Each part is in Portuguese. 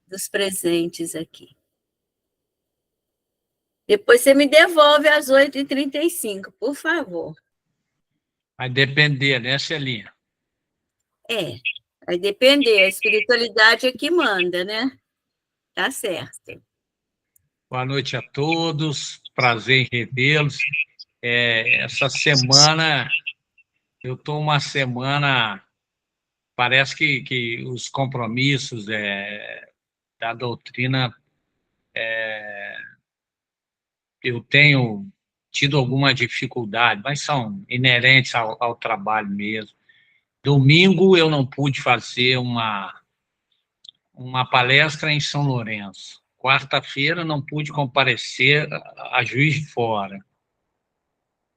dos presentes aqui. Depois você me devolve às 8h35, por favor. Vai depender, né, Celinha? Vai depender. A espiritualidade é que manda, né? Tá certo. Boa noite a todos. Prazer em revê-los. Essa semana, eu estou uma semana... Parece que os compromissos da doutrina, eu tenho tido alguma dificuldade, mas são inerentes ao trabalho mesmo. Domingo eu não pude fazer uma palestra em São Lourenço. Quarta-feira não pude comparecer a Juiz de Fora.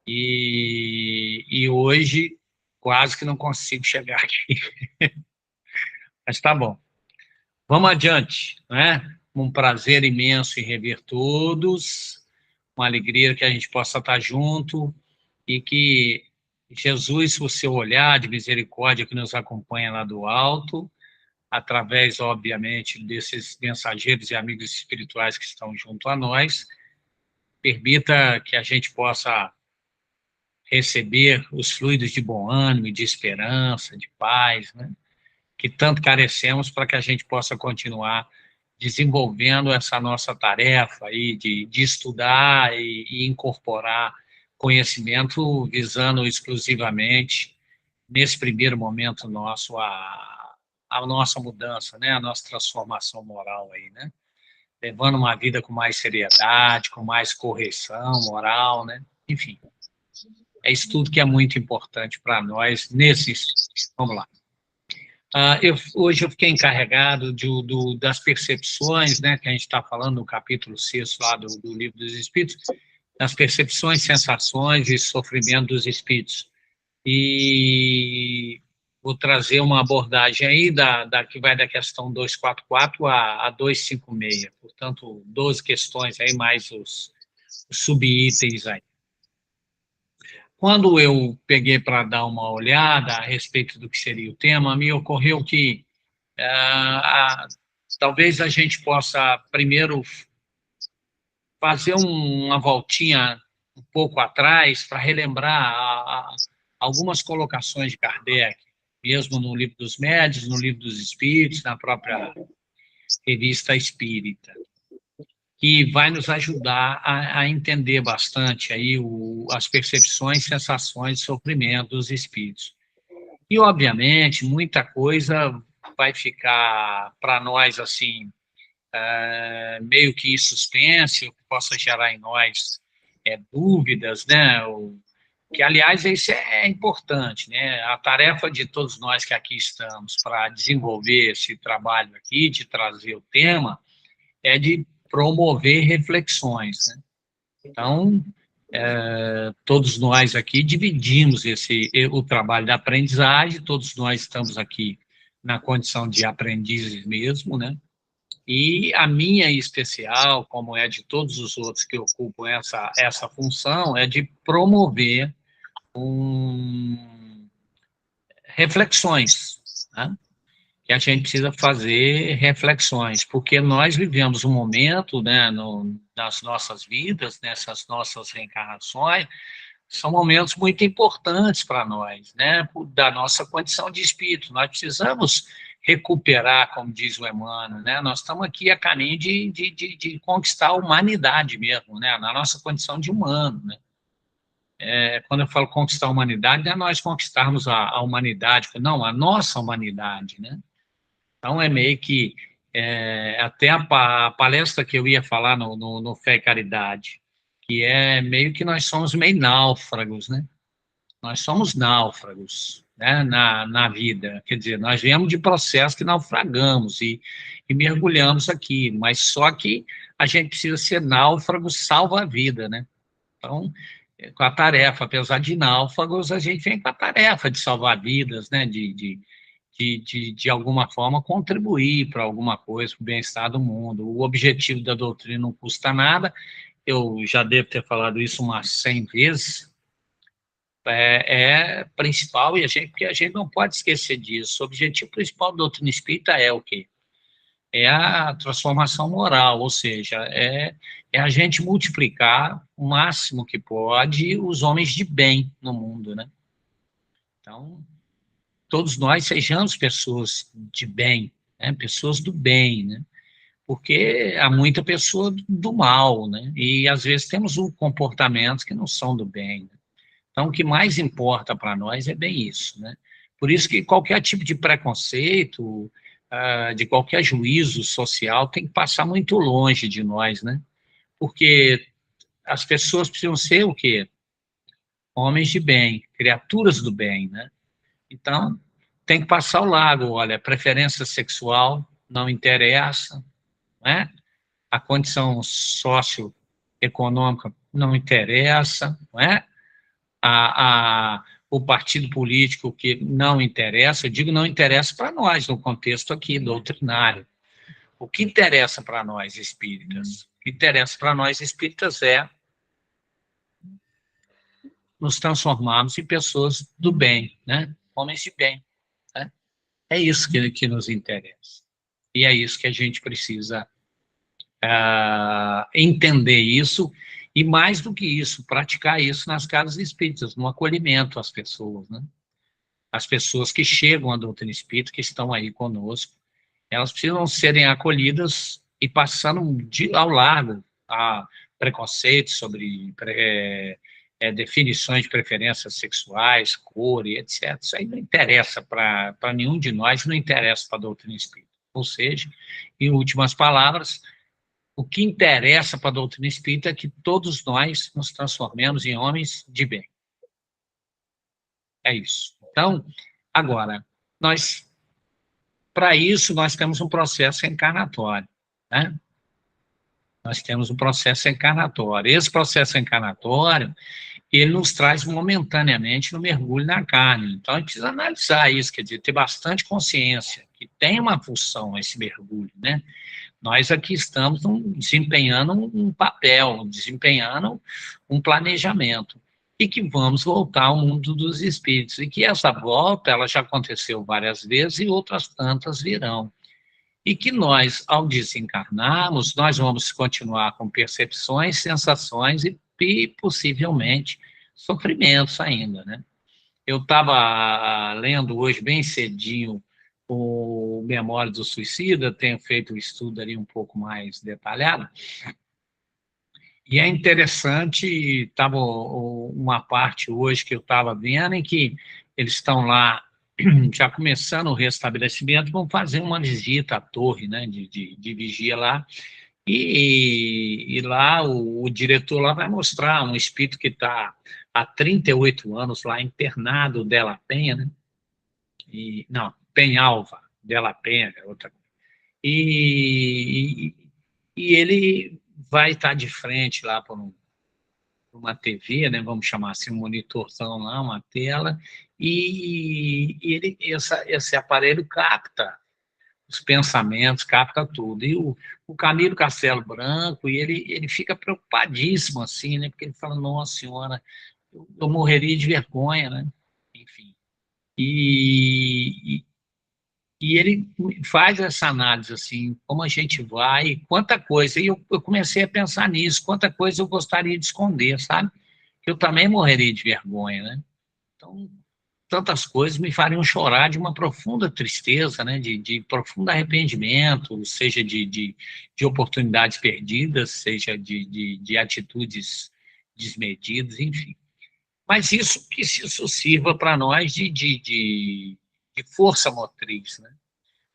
E hoje quase que não consigo chegar aqui. Mas tá bom. Vamos adiante, né? Um prazer imenso em rever todos, uma alegria que a gente possa estar junto e que Jesus, o seu olhar de misericórdia que nos acompanha lá do alto, através, obviamente, desses mensageiros e amigos espirituais que estão junto a nós, permita que a gente possa receber os fluidos de bom ânimo, de esperança, de paz, né? Que tanto carecemos para que a gente possa continuar desenvolvendo essa nossa tarefa aí de estudar e incorporar conhecimento visando exclusivamente, nesse primeiro momento nosso, a nossa mudança, né? A nossa transformação moral aí, né? Levando uma vida com mais seriedade, com mais correção moral, né? Enfim, é isso tudo que é muito importante para nós nesses... Vamos lá. Hoje eu fiquei encarregado das percepções, né, que a gente está falando no capítulo 6 lá do Livro dos Espíritos, das percepções, sensações e sofrimento dos espíritos. E vou trazer uma abordagem aí que vai da questão 244 a 256, portanto, 12 questões aí, mais os subitens aí. Quando eu peguei para dar uma olhada a respeito do que seria o tema, me ocorreu que talvez a gente possa primeiro fazer uma voltinha um pouco atrás para relembrar algumas colocações de Kardec, mesmo no Livro dos Médiuns, no Livro dos Espíritos, na própria Revista Espírita, que vai nos ajudar a entender bastante aí as percepções, sensações e sofrimento dos espíritos. E, obviamente, muita coisa vai ficar para nós, assim, meio que em suspense, o que possa gerar em nós dúvidas, né? Que, aliás, isso é importante, né? A tarefa de todos nós que aqui estamos para desenvolver esse trabalho aqui, de trazer o tema, é de promover reflexões, né? Então, todos nós aqui dividimos o trabalho da aprendizagem, todos nós estamos aqui na condição de aprendizes mesmo, né? E a minha em especial, como é de todos os outros que ocupam essa função, é de promover reflexões, né? Que a gente precisa fazer reflexões, porque nós vivemos um momento, né, nas nossas vidas, nessas nossas reencarnações, são momentos muito importantes para nós, né, da nossa condição de espírito. Nós precisamos recuperar, como diz o Emmanuel, né, nós estamos aqui a caminho de conquistar a humanidade mesmo, né, na nossa condição de humano, né. Quando eu falo conquistar a humanidade, não é nós conquistarmos a humanidade, não, a nossa humanidade, né. Então, é meio que, até a palestra que eu ia falar no Fé e Caridade, que é meio que nós somos meio náufragos, né? Nós somos náufragos, né, na vida. Quer dizer, nós viemos de processo que naufragamos e mergulhamos aqui, mas só que a gente precisa ser náufrago salva-vida, né? Então, com a tarefa, apesar de náufragos, a gente vem com a tarefa de salvar vidas, né, de alguma forma, contribuir para alguma coisa, para o bem-estar do mundo. O objetivo da doutrina não custa nada, eu já devo ter falado isso umas 100 vezes, principal, porque a gente não pode esquecer disso. O objetivo principal da doutrina espírita é o quê? é a transformação moral, ou seja, é a gente multiplicar o máximo que pode os homens de bem no mundo, né? Então, todos nós sejamos pessoas de bem, né? Pessoas do bem, né? Porque há muita pessoa do mal, né? E às vezes temos comportamentos que não são do bem, né? Então, o que mais importa para nós é bem isso, né? Por isso que qualquer tipo de preconceito, de qualquer juízo social, tem que passar muito longe de nós, né? Porque as pessoas precisam ser o quê? Homens de bem, criaturas do bem, né? Então, tem que passar o lago, olha, preferência sexual não interessa, né? A condição socioeconômica não interessa, não é? O partido político que não interessa, eu digo não interessa para nós, no contexto aqui doutrinário. O que interessa para nós espíritas? O que interessa para nós espíritas é nos transformarmos em pessoas do bem, né? Homens de bem, né? É isso que nos interessa. E é isso que a gente precisa entender isso, e mais do que isso, praticar isso nas casas espíritas, no acolhimento às pessoas, né? As pessoas que chegam à doutrina espírita, que estão aí conosco, elas precisam serem acolhidas e passando ao largo a preconceitos sobre definições de preferências sexuais, cor e etc. Isso aí não interessa para nenhum de nós, não interessa para a doutrina espírita. Ou seja, em últimas palavras, o que interessa para a doutrina espírita é que todos nós nos transformemos em homens de bem. É isso. Então, agora, para isso, nós temos um processo encarnatório, né? Nós temos um processo encarnatório. Esse processo encarnatório, ele nos traz momentaneamente no mergulho na carne. Então, a gente precisa analisar isso, quer dizer, ter bastante consciência que tem uma função esse mergulho, né? Nós aqui estamos desempenhando um papel, desempenhando um planejamento, e que vamos voltar ao mundo dos espíritos, e que essa volta, ela já aconteceu várias vezes e outras tantas virão. E que nós, ao desencarnarmos, nós vamos continuar com percepções, sensações e possivelmente, sofrimentos ainda, né? Eu estava lendo hoje, bem cedinho, o Memória do Suicida, tenho feito o estudo ali um pouco mais detalhado, e é interessante, estava uma parte hoje que eu estava vendo, em que eles estão lá, já começando o restabelecimento, vão fazer uma visita à torre, né, de vigia lá, e lá o diretor lá vai mostrar um espírito que está há 38 anos lá internado, Della Penha, né? Não, Penhalva, Della Penha, é outra. E, e ele vai estar de frente lá para uma TV, né, vamos chamar assim, um monitorzão lá, uma tela, e esse aparelho capta os pensamentos, capta tudo. E o Camilo Castelo Branco, e ele fica preocupadíssimo, assim, né, porque ele fala, nossa senhora, eu morreria de vergonha, né, enfim. E, e ele faz essa análise, assim, como a gente vai, quanta coisa, e eu comecei a pensar nisso, quanta coisa eu gostaria de esconder, sabe? Eu também morreria de vergonha, né? Então, tantas coisas me fariam chorar de uma profunda tristeza, né? De profundo arrependimento, seja de oportunidades perdidas, seja de atitudes desmedidas, enfim. Mas isso que isso sirva para nós de força motriz, né?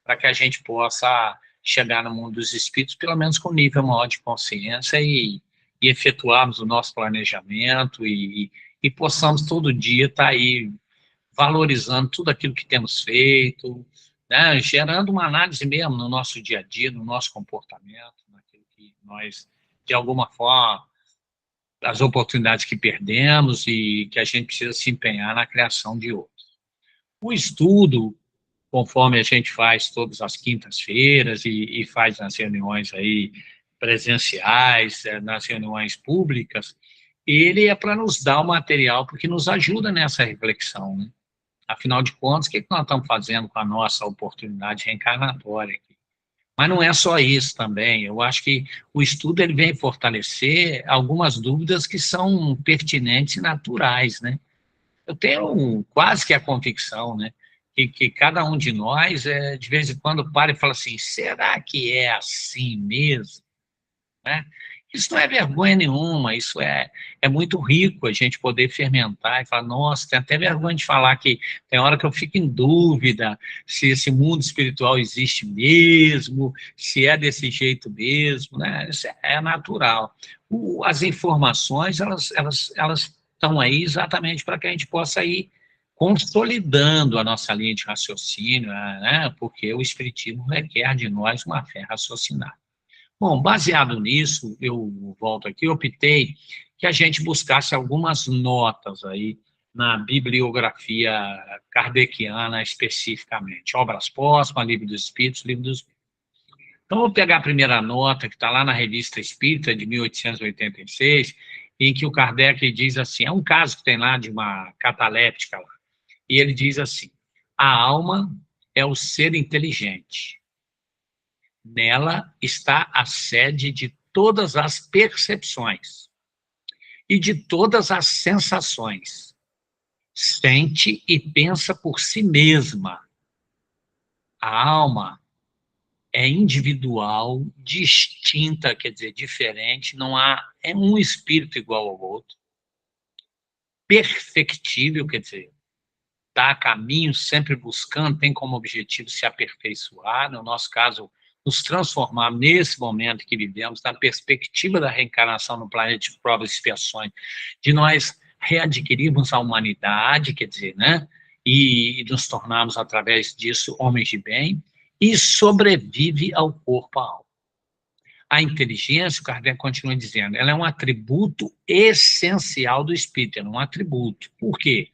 Para que a gente possa chegar no mundo dos espíritos, pelo menos com um nível maior de consciência e efetuarmos o nosso planejamento e possamos todo dia estar aí valorizando tudo aquilo que temos feito, né, gerando uma análise mesmo no nosso dia a dia, no nosso comportamento, naquilo que nós, de alguma forma, as oportunidades que perdemos e que a gente precisa se empenhar na criação de outros. O estudo, conforme a gente faz todas as quintas-feiras e faz nas reuniões aí presenciais, nas reuniões públicas, ele é para nos dar o material, porque nos ajuda nessa reflexão, né? Afinal de contas, o que nós estamos fazendo com a nossa oportunidade reencarnatória aqui? Mas não é só isso também. Eu acho que o estudo ele vem fortalecer algumas dúvidas que são pertinentes e naturais, né? Eu tenho quase que a convicção, né, que cada um de nós, de vez em quando, para e fala assim, será que é assim mesmo? Né? Isso não é vergonha nenhuma, isso é muito rico a gente poder fermentar e falar, nossa, tem até vergonha de falar que tem hora que eu fico em dúvida se esse mundo espiritual existe mesmo, se é desse jeito mesmo, né? Isso é natural. As informações, elas estão aí exatamente para que a gente possa ir consolidando a nossa linha de raciocínio, né? Porque o Espiritismo requer de nós uma fé raciocinada. Bom, baseado nisso, eu volto aqui, eu optei que a gente buscasse algumas notas aí na bibliografia kardeciana especificamente. Obras Póstumas, Livro dos Espíritos, Livro dos... Então, eu vou pegar a primeira nota, que está lá na Revista Espírita, de 1886, em que o Kardec diz assim, é um caso que tem lá de uma cataléptica lá, e ele diz assim, a alma é o ser inteligente. Nela está a sede de todas as percepções e de todas as sensações. Sente e pensa por si mesma. A alma é individual, distinta, quer dizer, diferente, não há um espírito igual ao outro. Perfectível, quer dizer, está a caminho, sempre buscando, tem como objetivo se aperfeiçoar, no nosso caso, nos transformar nesse momento que vivemos, na perspectiva da reencarnação no planeta de provas e expiações, de nós readquirirmos a humanidade, quer dizer, né, e nos tornarmos, através disso, homens de bem, e sobrevive ao corpo, à alma. A inteligência, o Kardec continua dizendo, ela é um atributo essencial do espírito, é um atributo. Por quê?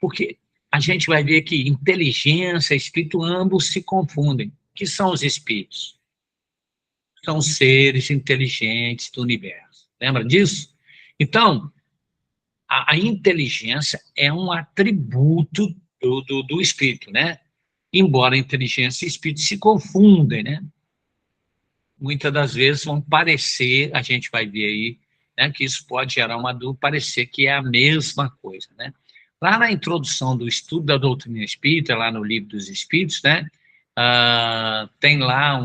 Porque a gente vai ver que inteligência e espírito ambos se confundem. O que são os espíritos? São seres inteligentes do universo. Lembra disso? Então, a inteligência é um atributo do espírito, né? Embora a inteligência e espírito se confundem, né? Muitas das vezes vão parecer, a gente vai ver aí, né, que isso pode gerar uma dúvida, parecer que é a mesma coisa, né? Lá na introdução do estudo da doutrina espírita, lá no Livro dos Espíritos, né, tem lá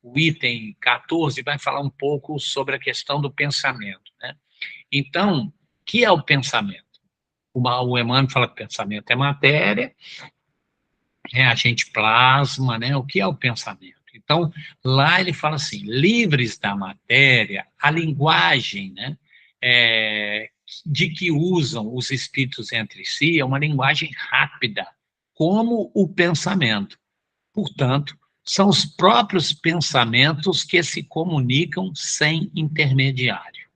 o item 14, vai falar um pouco sobre a questão do pensamento, né? Então, o que é o pensamento? O Emmanuel fala que pensamento é matéria, a gente plasma, né? O que é o pensamento? Então, lá ele fala assim, livres da matéria, a linguagem, né, de que usam os espíritos entre si é uma linguagem rápida, como o pensamento. Portanto, são os próprios pensamentos que se comunicam sem intermediário.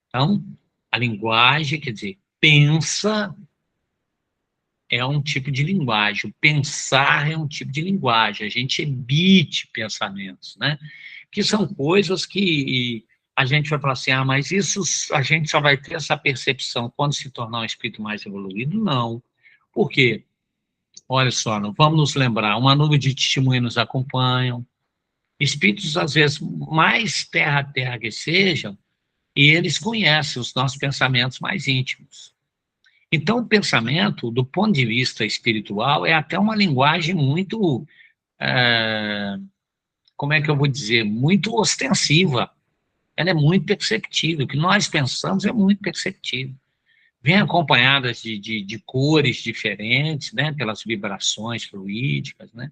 Então, a linguagem, quer dizer, pensa é um tipo de linguagem, o pensar é um tipo de linguagem, a gente emite pensamentos, né? Que são coisas que a gente vai falar assim, mas isso a gente só vai ter essa percepção quando se tornar um espírito mais evoluído? Não. Por quê? Olha só, vamos nos lembrar, uma nuvem de testemunhas nos acompanham, espíritos, às vezes, mais terra a terra que sejam, e eles conhecem os nossos pensamentos mais íntimos. Então, o pensamento, do ponto de vista espiritual, é até uma linguagem muito, como é que eu vou dizer, muito ostensiva. Ela é muito perceptível. O que nós pensamos é muito perceptível. Vem acompanhadas de cores diferentes, né, pelas vibrações fluídicas, né.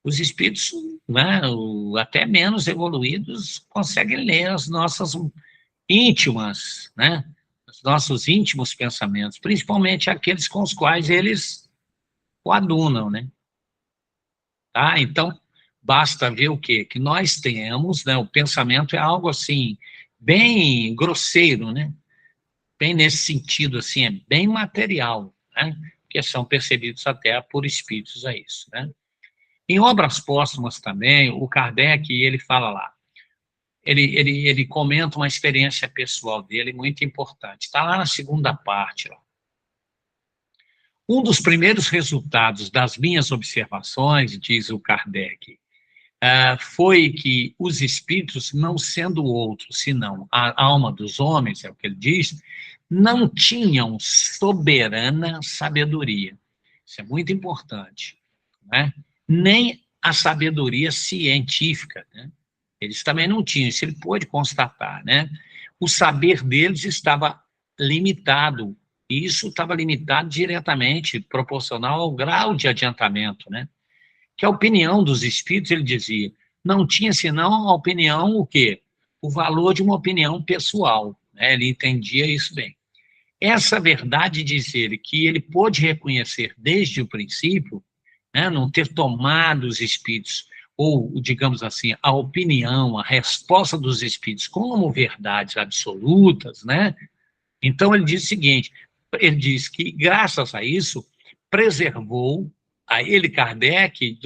Os espíritos, né, até menos evoluídos, conseguem ler as nossas íntimas, né, os nossos íntimos pensamentos, principalmente aqueles com os quais eles coadunam, né? Tá? Então, basta ver o quê? Que nós temos, né, o pensamento é algo assim, bem grosseiro, né? Bem nesse sentido, assim, é bem material, né? Que são percebidos até por espíritos a isso, né? Em Obras Póstumas também, o Kardec, ele fala lá, ele comenta uma experiência pessoal dele muito importante. Está lá na segunda parte. Ó. Um dos primeiros resultados das minhas observações, diz o Kardec, foi que os espíritos, não sendo outros, senão a alma dos homens, é o que ele diz, não tinham soberana sabedoria. Isso é muito importante, né? Nem a sabedoria científica, né? Eles também não tinham, isso ele pôde constatar, né? O saber deles estava limitado, e isso estava limitado diretamente, proporcional ao grau de adiantamento, né? Que a opinião dos espíritos, ele dizia, não tinha senão a opinião, o quê? O valor de uma opinião pessoal, né? Ele entendia isso bem. Essa verdade, diz ele, que ele pôde reconhecer desde o princípio, né, não ter tomado os espíritos, ou, digamos assim, a opinião, a resposta dos espíritos como verdades absolutas, né? Então, ele diz o seguinte, ele diz que, graças a isso, preservou a ele, Kardec,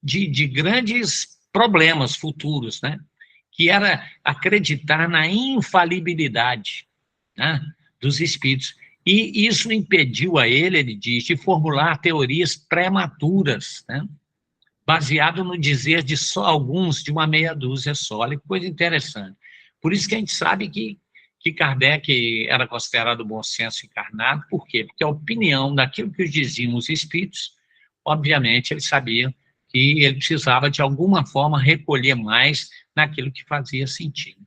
de grandes problemas futuros, né? Que era acreditar na infalibilidade, né, dos espíritos. E isso impediu a ele diz, de formular teorias prematuras, né, baseado no dizer de só alguns, de uma meia dúzia só. Olha que coisa interessante. Por isso que a gente sabe que Kardec era considerado bom senso encarnado. Por quê? Porque a opinião daquilo que diziam os espíritos, obviamente, ele sabia que ele precisava, de alguma forma, recolher mais naquilo que fazia sentido.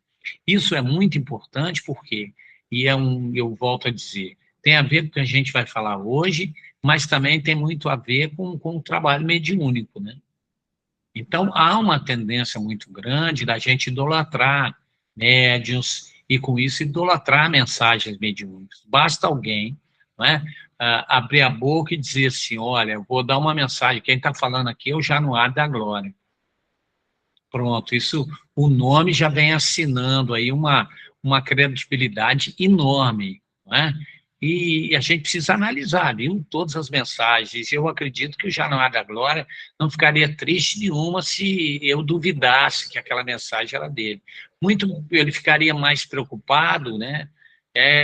Isso é muito importante, porque, eu volto a dizer, tem a ver com o que a gente vai falar hoje, mas também tem muito a ver com o trabalho mediúnico, né? Então, há uma tendência muito grande da gente idolatrar médiuns e, com isso, idolatrar mensagens mediúnicas. Basta alguém, não é, abrir a boca e dizer assim, olha, eu vou dar uma mensagem, quem está falando aqui é o Januário da Glória. Pronto, isso, o nome já vem assinando aí uma credibilidade enorme, não é? E a gente precisa analisar, viu, todas as mensagens. Eu acredito que o Januário da Glória não ficaria triste nenhuma se eu duvidasse que aquela mensagem era dele. Muito, ele ficaria mais preocupado, né,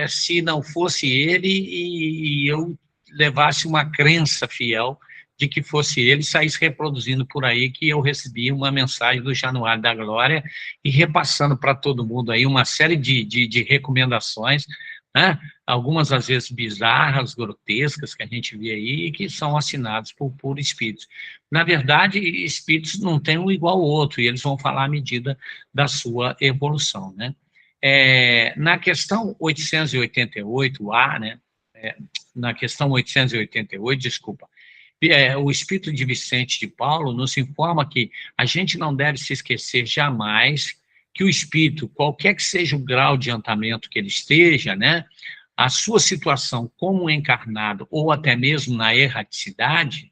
se não fosse ele e eu levasse uma crença fiel de que fosse ele, saísse reproduzindo por aí que eu recebi uma mensagem do Januário da Glória e repassando para todo mundo aí uma série de recomendações, né? Algumas às vezes bizarras, grotescas, que a gente vê aí, e que são assinados por espíritos. Na verdade, espíritos não têm um igual ao outro, e eles vão falar à medida da sua evolução, né? Na questão 888A, né? Na questão 888, desculpa, o Espírito de Vicente de Paulo nos informa que a gente não deve se esquecer jamais que o Espírito, qualquer que seja o grau de adiantamento que ele esteja, né, a sua situação como encarnado ou até mesmo na erraticidade,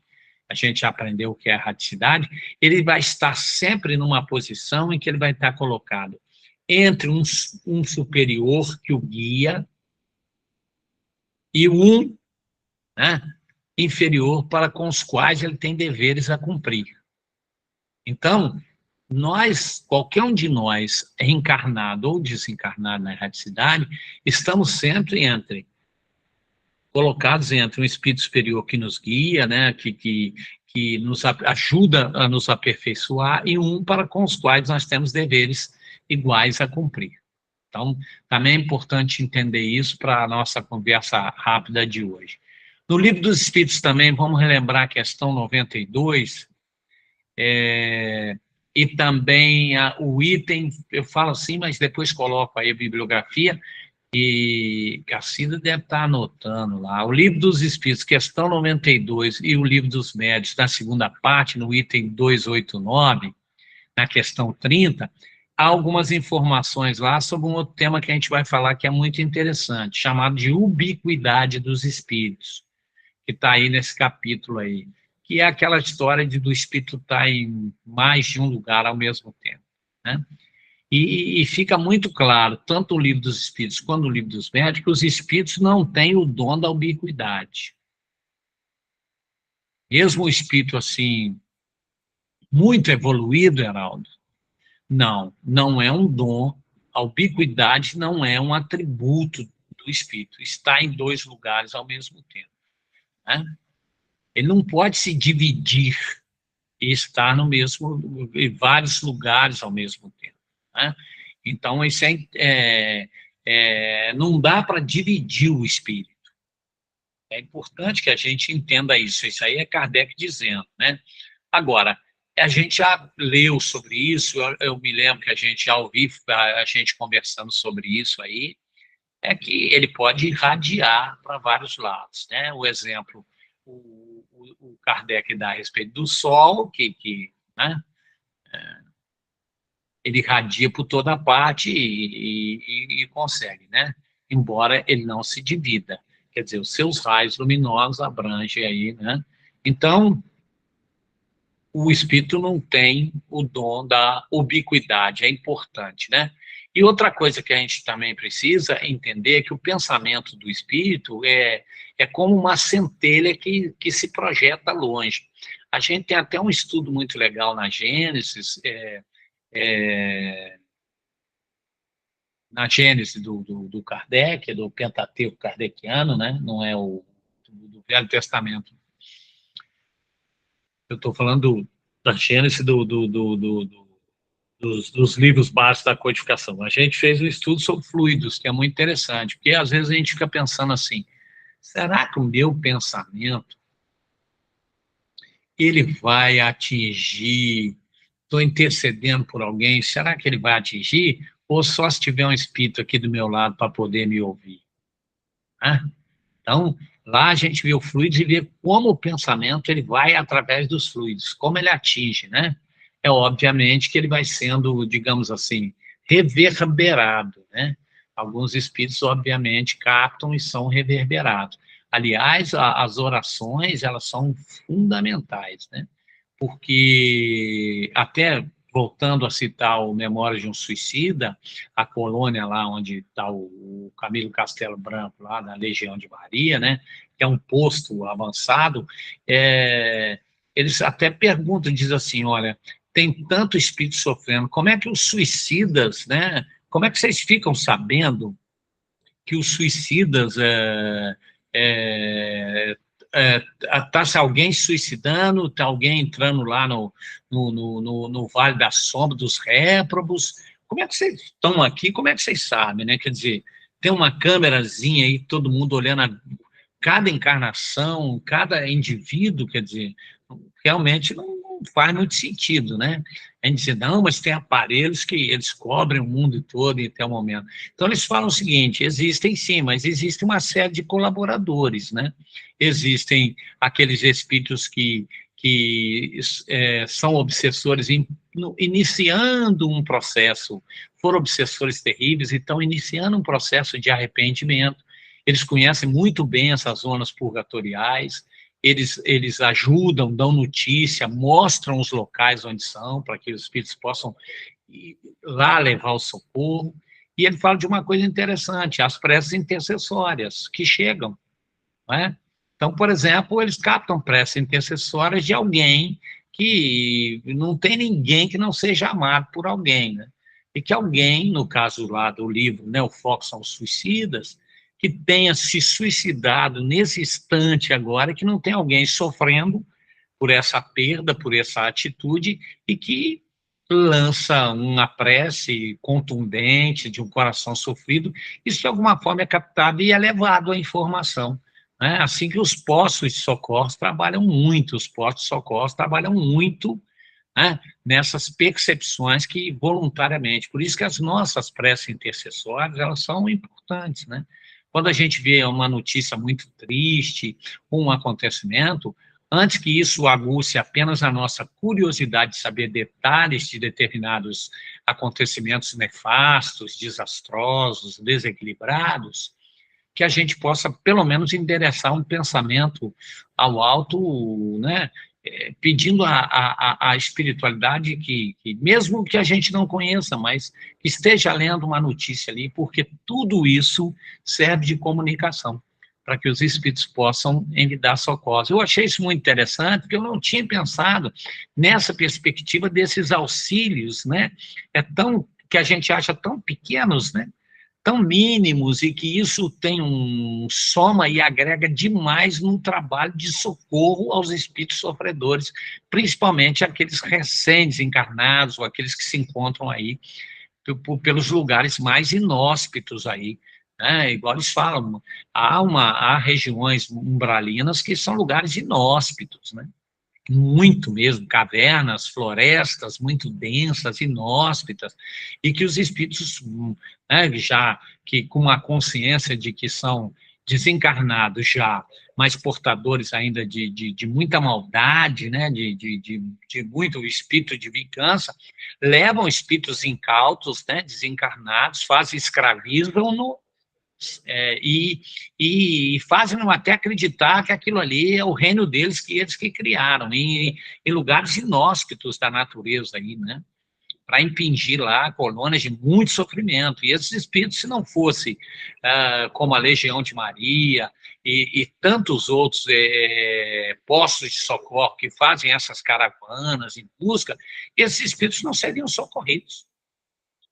a gente já aprendeu o que é erraticidade, ele vai estar sempre numa posição em que ele vai estar colocado entre um superior que o guia e né, inferior para com os quais ele tem deveres a cumprir. Então, qualquer um de nós, encarnado ou desencarnado na erraticidade, estamos sempre colocados entre um espírito superior que nos guia, né, que nos ajuda a nos aperfeiçoar, e para com os quais nós temos deveres iguais a cumprir. Então, também é importante entender isso para a nossa conversa rápida de hoje. No Livro dos Espíritos também, vamos relembrar a questão 92, e também o item, eu falo assim, mas depois coloco aí a bibliografia, e a Cida deve estar anotando lá. O Livro dos Espíritos, questão 92, e o Livro dos Médiuns, na segunda parte, no item 289, na questão 30, há algumas informações lá sobre um outro tema que a gente vai falar que é muito interessante, chamado de ubiquidade dos espíritos, que está aí nesse capítulo aí, que é aquela história do espírito estar em mais de um lugar ao mesmo tempo, né? E fica muito claro, tanto o Livro dos Espíritos quanto o Livro dos Médiuns, que os espíritos não têm o dom da ubiquidade. Mesmo o espírito, assim, muito evoluído, Heraldo, não é um dom, a ubiquidade não é um atributo do espírito, está em dois lugares ao mesmo tempo, né? Ele não pode se dividir, e estar no mesmo, em vários lugares ao mesmo tempo, né? Então, isso não dá para dividir o espírito. É importante que a gente entenda isso. Isso aí é Kardec dizendo, né? Agora, a gente já leu sobre isso, eu me lembro que a gente já ouviu a gente conversando sobre isso aí, é que ele pode irradiar para vários lados, né? O exemplo, o Kardec dá a respeito do Sol, né? Ele irradia por toda parte e consegue, né? Embora ele não se divida. Quer dizer, os seus raios luminosos abrangem aí, né? Então, o espírito não tem o dom da ubiquidade, é importante, né? E outra coisa que a gente também precisa entender é que o pensamento do espírito é como uma centelha que se projeta longe. A gente tem até um estudo muito legal na Gênesis, na Gênese do Kardec, do Pentateuco kardeciano, né? Não é o do Velho Testamento. Eu estou falando da Gênese dos livros básicos da codificação. A gente fez um estudo sobre fluidos, que é muito interessante, porque às vezes a gente fica pensando assim, será que o meu pensamento ele vai atingir, estou intercedendo por alguém, será que ele vai atingir? Ou só se tiver um espírito aqui do meu lado para poder me ouvir? Né? Então, lá a gente vê o fluido e vê como o pensamento ele vai através dos fluidos, como ele atinge, né? É obviamente que ele vai sendo, digamos assim, reverberado, né? Alguns espíritos, obviamente, captam e são reverberados. Aliás, as orações, elas são fundamentais, né? Porque, até voltando a citar o Memórias de um Suicida, a colônia lá onde está o Camilo Castelo Branco, lá da Legião de Maria, né, que é um posto avançado, eles até perguntam, diz assim, olha, tem tanto espírito sofrendo, como é que os suicidas, né, como é que vocês ficam sabendo que os suicidas tá se alguém se suicidando, tá alguém entrando lá no Vale da Sombra dos Réprobos, como é que vocês estão aqui, como é que vocês sabem, né? Quer dizer, tem uma câmerazinha aí, todo mundo olhando cada encarnação, cada indivíduo, quer dizer, realmente não faz muito sentido, né? A gente diz, não, mas tem aparelhos que eles cobrem o mundo todo até o momento. Então, eles falam o seguinte, existem sim, mas existe uma série de colaboradores, né? Existem aqueles espíritos que são obsessores, iniciando um processo, foram obsessores terríveis e estão iniciando um processo de arrependimento. Eles conhecem muito bem essas zonas purgatoriais, eles ajudam, dão notícia, mostram os locais onde são, para que os espíritos possam ir lá levar o socorro. E ele fala de uma coisa interessante, as preces intercessórias que chegam, não é? Então, por exemplo, eles captam preces intercessórias de alguém que não tem ninguém que não seja amado por alguém, né? E que alguém, no caso lá do livro, né, o Foco são os Suicidas, que tenha se suicidado nesse instante agora, que não tem alguém sofrendo por essa perda, por essa atitude, e que lança uma prece contundente de um coração sofrido, isso de alguma forma é captado e é levado à informação. Né? Assim que os postos de socorro trabalham muito, os postos de socorro trabalham muito, né, nessas percepções que voluntariamente, por isso que as nossas preces intercessórias, elas são importantes, né? Quando a gente vê uma notícia muito triste, um acontecimento, antes que isso aguce apenas a nossa curiosidade de saber detalhes de determinados acontecimentos nefastos, desastrosos, desequilibrados, que a gente possa, pelo menos, endereçar um pensamento ao alto, né, pedindo a espiritualidade mesmo que a gente não conheça, mas que esteja lendo uma notícia ali, porque tudo isso serve de comunicação, para que os espíritos possam enviar socorros. Eu achei isso muito interessante, porque eu não tinha pensado nessa perspectiva desses auxílios, né, que a gente acha tão pequenos, né, tão mínimos e que isso tem um soma e agrega demais no trabalho de socorro aos espíritos sofredores, principalmente aqueles recém-desencarnados ou aqueles que se encontram aí pelos lugares mais inóspitos aí, né? Igual eles falam, há regiões umbralinas que são lugares inóspitos, né? Muito mesmo, cavernas, florestas muito densas, inóspitas, e que os espíritos, né, já que com a consciência de que são desencarnados já, mas portadores ainda de muita maldade, né, de muito espírito de vingança, levam espíritos incautos, né, desencarnados, escravizam-no, e fazem até acreditar que aquilo ali é o reino deles, que eles que criaram, em lugares inóspitos da natureza aí, né? Para impingir lá colônias de muito sofrimento. E esses espíritos, se não fosse como a Legião de Maria e tantos outros postos de socorro que fazem essas caravanas em busca, esses espíritos não seriam socorridos,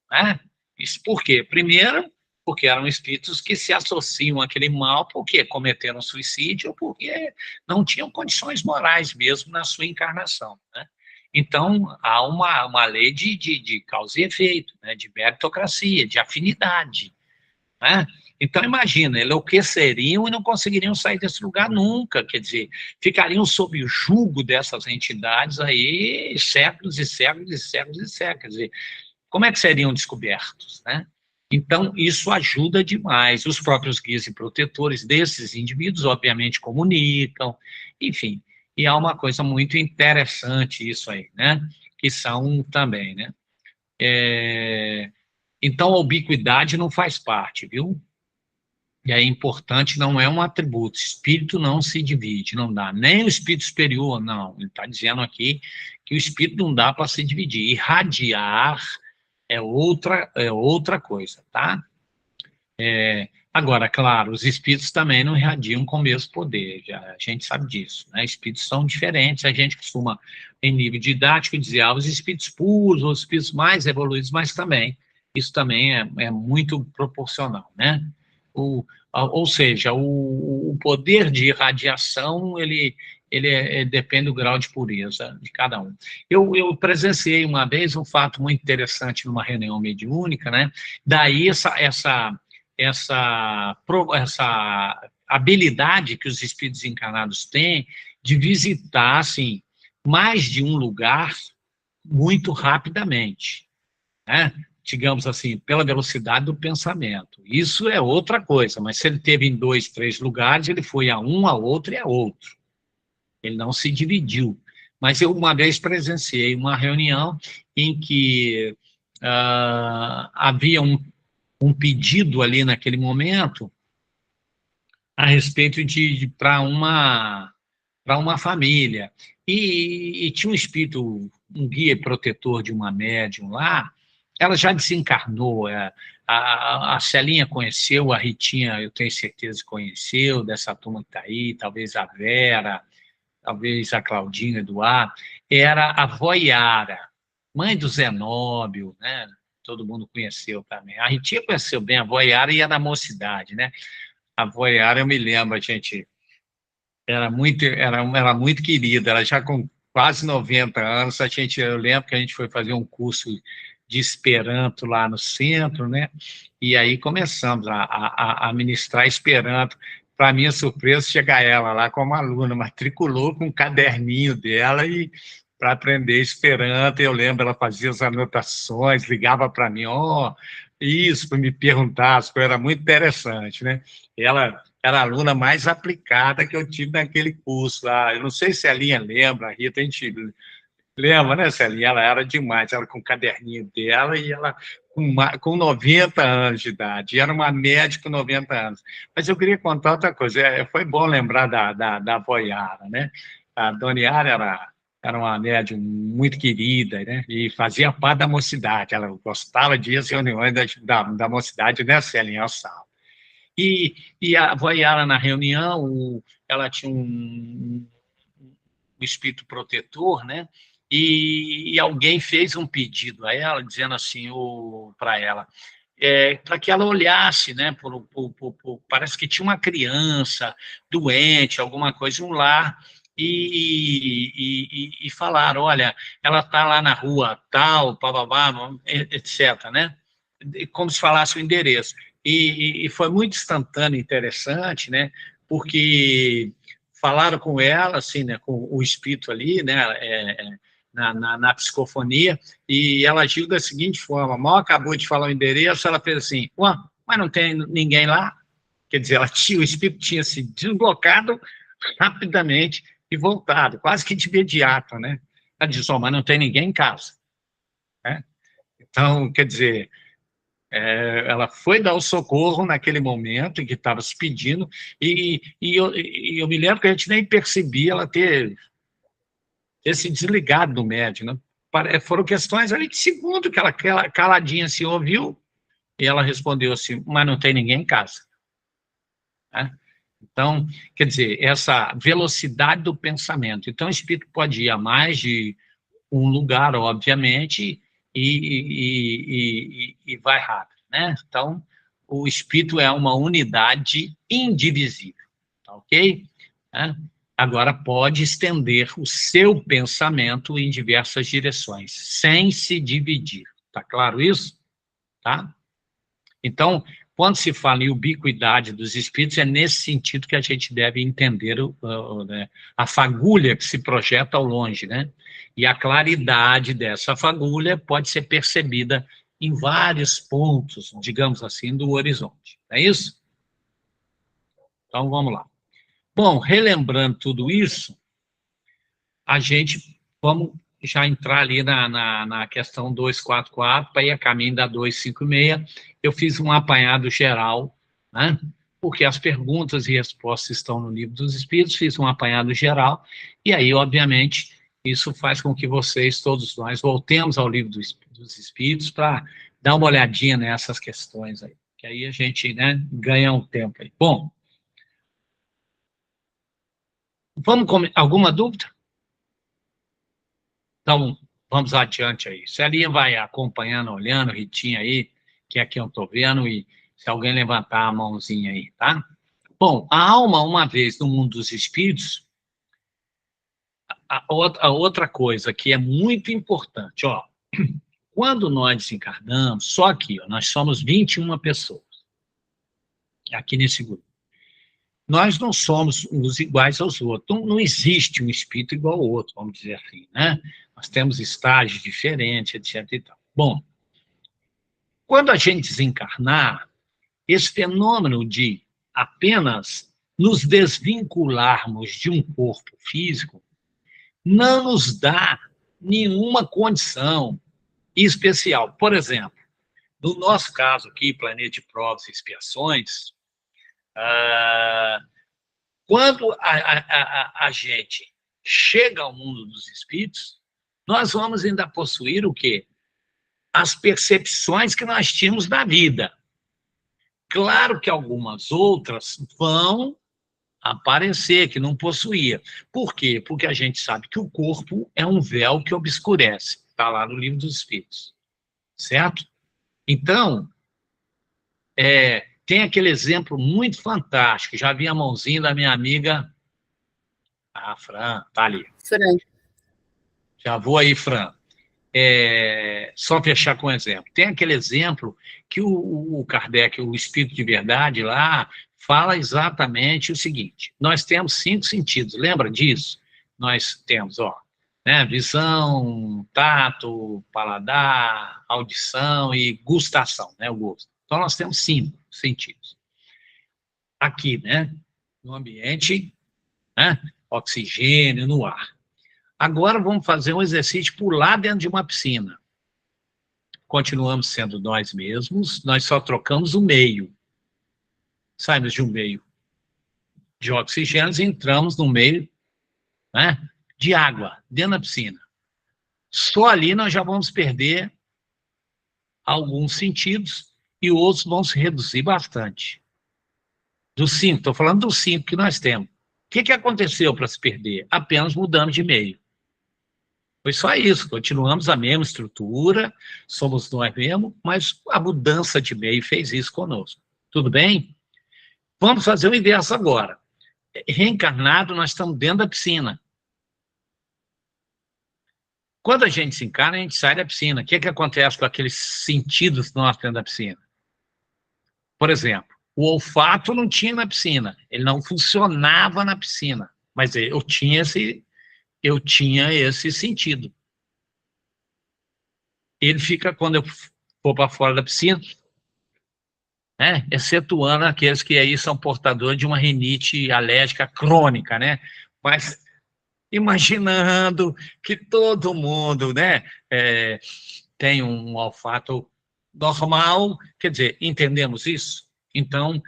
né? Isso por quê? Primeiro, porque eram espíritos que se associam àquele mal porque cometeram suicídio ou porque não tinham condições morais mesmo na sua encarnação, né? Então, há uma lei de causa e efeito, né? De meritocracia, de afinidade, né? Então, imagina, enlouqueceriam e não conseguiriam sair desse lugar nunca, quer dizer, ficariam sob o jugo dessas entidades aí séculos e séculos e séculos e séculos, quer dizer, como é que seriam descobertos, né? Então, isso ajuda demais. Os próprios guias e protetores desses indivíduos, obviamente, comunicam, enfim. E há uma coisa muito interessante isso aí, né? Que são também, né? Então, a ubiquidade não faz parte, viu? E é importante, não é um atributo. Espírito não se divide, não dá. Nem o espírito superior, não. Ele está dizendo aqui que o espírito não dá para se dividir. Irradiar é outra coisa, tá? Agora, claro, os espíritos também não irradiam com o mesmo poder, a gente sabe disso, né? Espíritos são diferentes, a gente costuma, em nível didático, dizer, os espíritos puros, os espíritos mais evoluídos, mas também, isso também é muito proporcional, né? Ou seja, o poder de irradiação, ele depende do grau de pureza de cada um. Eu presenciei uma vez um fato muito interessante numa reunião mediúnica, né? Daí essa habilidade que os espíritos encarnados têm de visitar, assim, mais de um lugar muito rapidamente, né? Digamos assim, pela velocidade do pensamento. Isso é outra coisa, mas se ele teve em 2, 3 lugares, ele foi a um, a outro e a outro. Ele não se dividiu. Mas eu uma vez presenciei uma reunião em que havia um pedido ali naquele momento a respeito de para uma família. E tinha um espírito, um guia protetor de uma médium lá, ela já desencarnou, a Celinha conheceu, a Ritinha, eu tenho certeza que conheceu, dessa turma que está aí, talvez a Vera, talvez a Claudinha, Eduardo, era a avó Yara, mãe do Zenóbio, né? Todo mundo conheceu também. A Ritinha conheceu bem a avó Yara e ia na mocidade, né? A avó Yara, eu me lembro, a gente era muito querida, ela já com quase 90 anos, eu lembro que a gente foi fazer um curso de Esperanto lá no centro, né? E aí começamos a ministrar Esperanto. Para minha surpresa, chega ela lá como aluna, matriculou com um caderninho dela e para aprender Esperanto, eu lembro, ela fazia as anotações, ligava para mim, isso, para me perguntar as coisas, era muito interessante, né? Ela era a aluna mais aplicada que eu tive naquele curso lá. Eu não sei se a Linha lembra, a Rita, a gente lembra, né, Celinha? Ela era demais, ela com o caderninho dela e ela com 90 anos de idade, e era uma médica com 90 anos. Mas eu queria contar outra coisa, foi bom lembrar da avó Yara, né? A dona Yara era uma médium muito querida, né? E fazia parte da mocidade, ela gostava de ir às reuniões da mocidade, né, Celinha? E a avó Yara, na reunião, ela tinha um espírito protetor, né? E alguém fez um pedido a ela, dizendo assim para ela, para que ela olhasse, né, parece que tinha uma criança doente, alguma coisa, um lar, e falaram, olha, ela está lá na rua tal, bababá, etc., né, como se falasse o endereço. E foi muito instantâneo, interessante, né, porque falaram com ela, assim, né, com o espírito ali, né, na psicofonia, e ela agiu da seguinte forma: mal acabou de falar o endereço, ela fez assim, ué, mas não tem ninguém lá? Quer dizer, o espírito tinha se desblocado rapidamente e voltado, quase que de imediato, né? Ela disse, mas não tem ninguém em casa. Né? Então, quer dizer, ela foi dar o socorro naquele momento em que estava se pedindo, e eu me lembro que a gente nem percebia ela ter se desligado do médium, né? Foram questões ali de segundo que ela caladinha se ouviu, e ela respondeu assim, mas não tem ninguém em casa. Né? Então, quer dizer, essa velocidade do pensamento. Então, o espírito pode ir a mais de um lugar, obviamente, e vai rápido, né? Então, o espírito é uma unidade indivisível, tá ok? Né? Agora, pode estender o seu pensamento em diversas direções, sem se dividir. Tá claro isso? Tá? Então, quando se fala em ubiquidade dos espíritos, é nesse sentido que a gente deve entender né, a fagulha que se projeta ao longe, né? E a claridade dessa fagulha pode ser percebida em vários pontos, digamos assim, do horizonte. É isso? Então, vamos lá. Bom, relembrando tudo isso, a gente, vamos já entrar ali na questão 244, para ir a caminho da 256. Eu fiz um apanhado geral, né? Porque as perguntas e respostas estão no Livro dos Espíritos, fiz um apanhado geral, e aí, obviamente, isso faz com que vocês, todos nós, voltemos ao Livro dos Espíritos para dar uma olhadinha nessas questões aí, que aí a gente, né, ganha um tempo aí. Bom, vamos com alguma dúvida? Então, vamos adiante aí. Celinha vai acompanhando, olhando, Ritinha aí, que é quem eu estou vendo, e se alguém levantar a mãozinha aí, tá? Bom, a alma, uma vez no mundo dos espíritos, a outra coisa que é muito importante, ó, quando nós desencarnamos, só aqui, ó, nós somos 21 pessoas, aqui nesse grupo. Nós não somos uns iguais aos outros. Não existe um espírito igual ao outro, vamos dizer assim, né? Nós temos estágios diferentes, etc. E tal. Bom, quando a gente desencarnar, esse fenômeno de apenas nos desvincularmos de um corpo físico não nos dá nenhuma condição especial. Por exemplo, no nosso caso aqui, Planeta de Provas e Expiações, quando a gente chega ao mundo dos espíritos, nós vamos ainda possuir o quê? As percepções que nós tínhamos da vida. Claro que algumas outras vão aparecer, que não possuía. Por quê? Porque a gente sabe que o corpo é um véu que obscurece. Está lá no Livro dos Espíritos. Certo? Então, tem aquele exemplo muito fantástico. Já vi a mãozinha da minha amiga, a Fran, tá ali. Fran. Já vou aí, Fran. Só fechar com um exemplo. Tem aquele exemplo que o Kardec, o Espírito de Verdade lá, fala exatamente o seguinte: nós temos 5 sentidos, lembra disso? Nós temos, né, visão, tato, paladar, audição e gustação, né, o gosto. Então, nós temos 5 sentidos. Aqui, né, no ambiente, né, oxigênio, no ar. Agora vamos fazer um exercício pular dentro de uma piscina. Continuamos sendo nós mesmos, nós só trocamos o meio. Saímos de um meio de oxigênio e entramos no meio, né, de água, dentro da piscina. Só ali nós já vamos perder alguns sentidos e outros vão se reduzir bastante. Dos 5, estou falando dos 5 que nós temos. O que aconteceu para se perder? Apenas mudamos de meio. Foi só isso, continuamos a mesma estrutura, somos nós mesmos, mas a mudança de meio fez isso conosco. Tudo bem? Vamos fazer o inverso agora. Reencarnado, nós estamos dentro da piscina. Quando a gente se encarna, a gente sai da piscina. O que acontece com aqueles sentidos nossos dentro da piscina? Por exemplo, o olfato não tinha na piscina, ele não funcionava na piscina, mas eu tinha esse sentido. Ele fica, quando eu for para fora da piscina, né, excetuando aqueles que aí são portadores de uma rinite alérgica crônica, né? Mas imaginando que todo mundo, né, tem um olfato normal, quer dizer, entendemos isso? Então,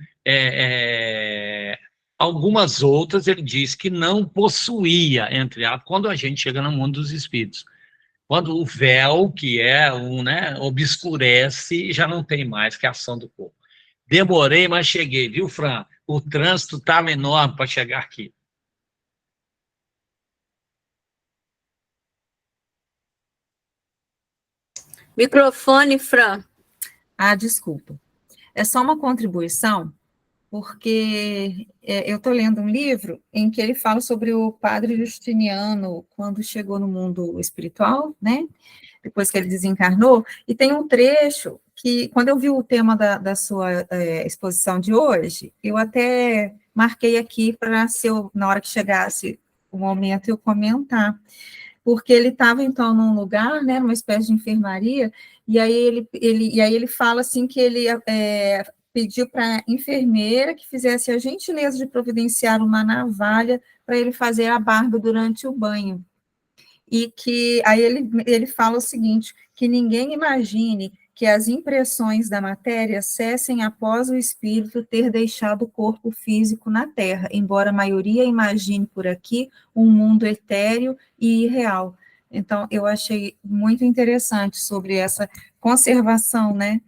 algumas outras ele diz que não possuía, entre aspas, quando a gente chega no mundo dos espíritos. Quando o véu, que é né, obscurece, já não tem mais, que é a ação do corpo. Demorei, mas cheguei, viu, Fran? O trânsito estava enorme para chegar aqui. Microfone, Fran. Ah, desculpa. É só uma contribuição, porque eu estou lendo um livro em que ele fala sobre o padre Justiniano, quando chegou no mundo espiritual, né? Depois que ele desencarnou, e tem um trecho que, quando eu vi o tema da sua exposição de hoje, eu até marquei aqui para, na hora que chegasse o momento, eu comentar. Porque ele estava, então, num lugar, né, numa espécie de enfermaria, e aí ele fala assim que ele pediu para a enfermeira que fizesse a gentileza de providenciar uma navalha para ele fazer a barba durante o banho. E que aí ele fala o seguinte, que ninguém imagine que as impressões da matéria cessem após o espírito ter deixado o corpo físico na Terra, embora a maioria imagine por aqui um mundo etéreo e irreal. Então, eu achei muito interessante sobre essa conservação, né?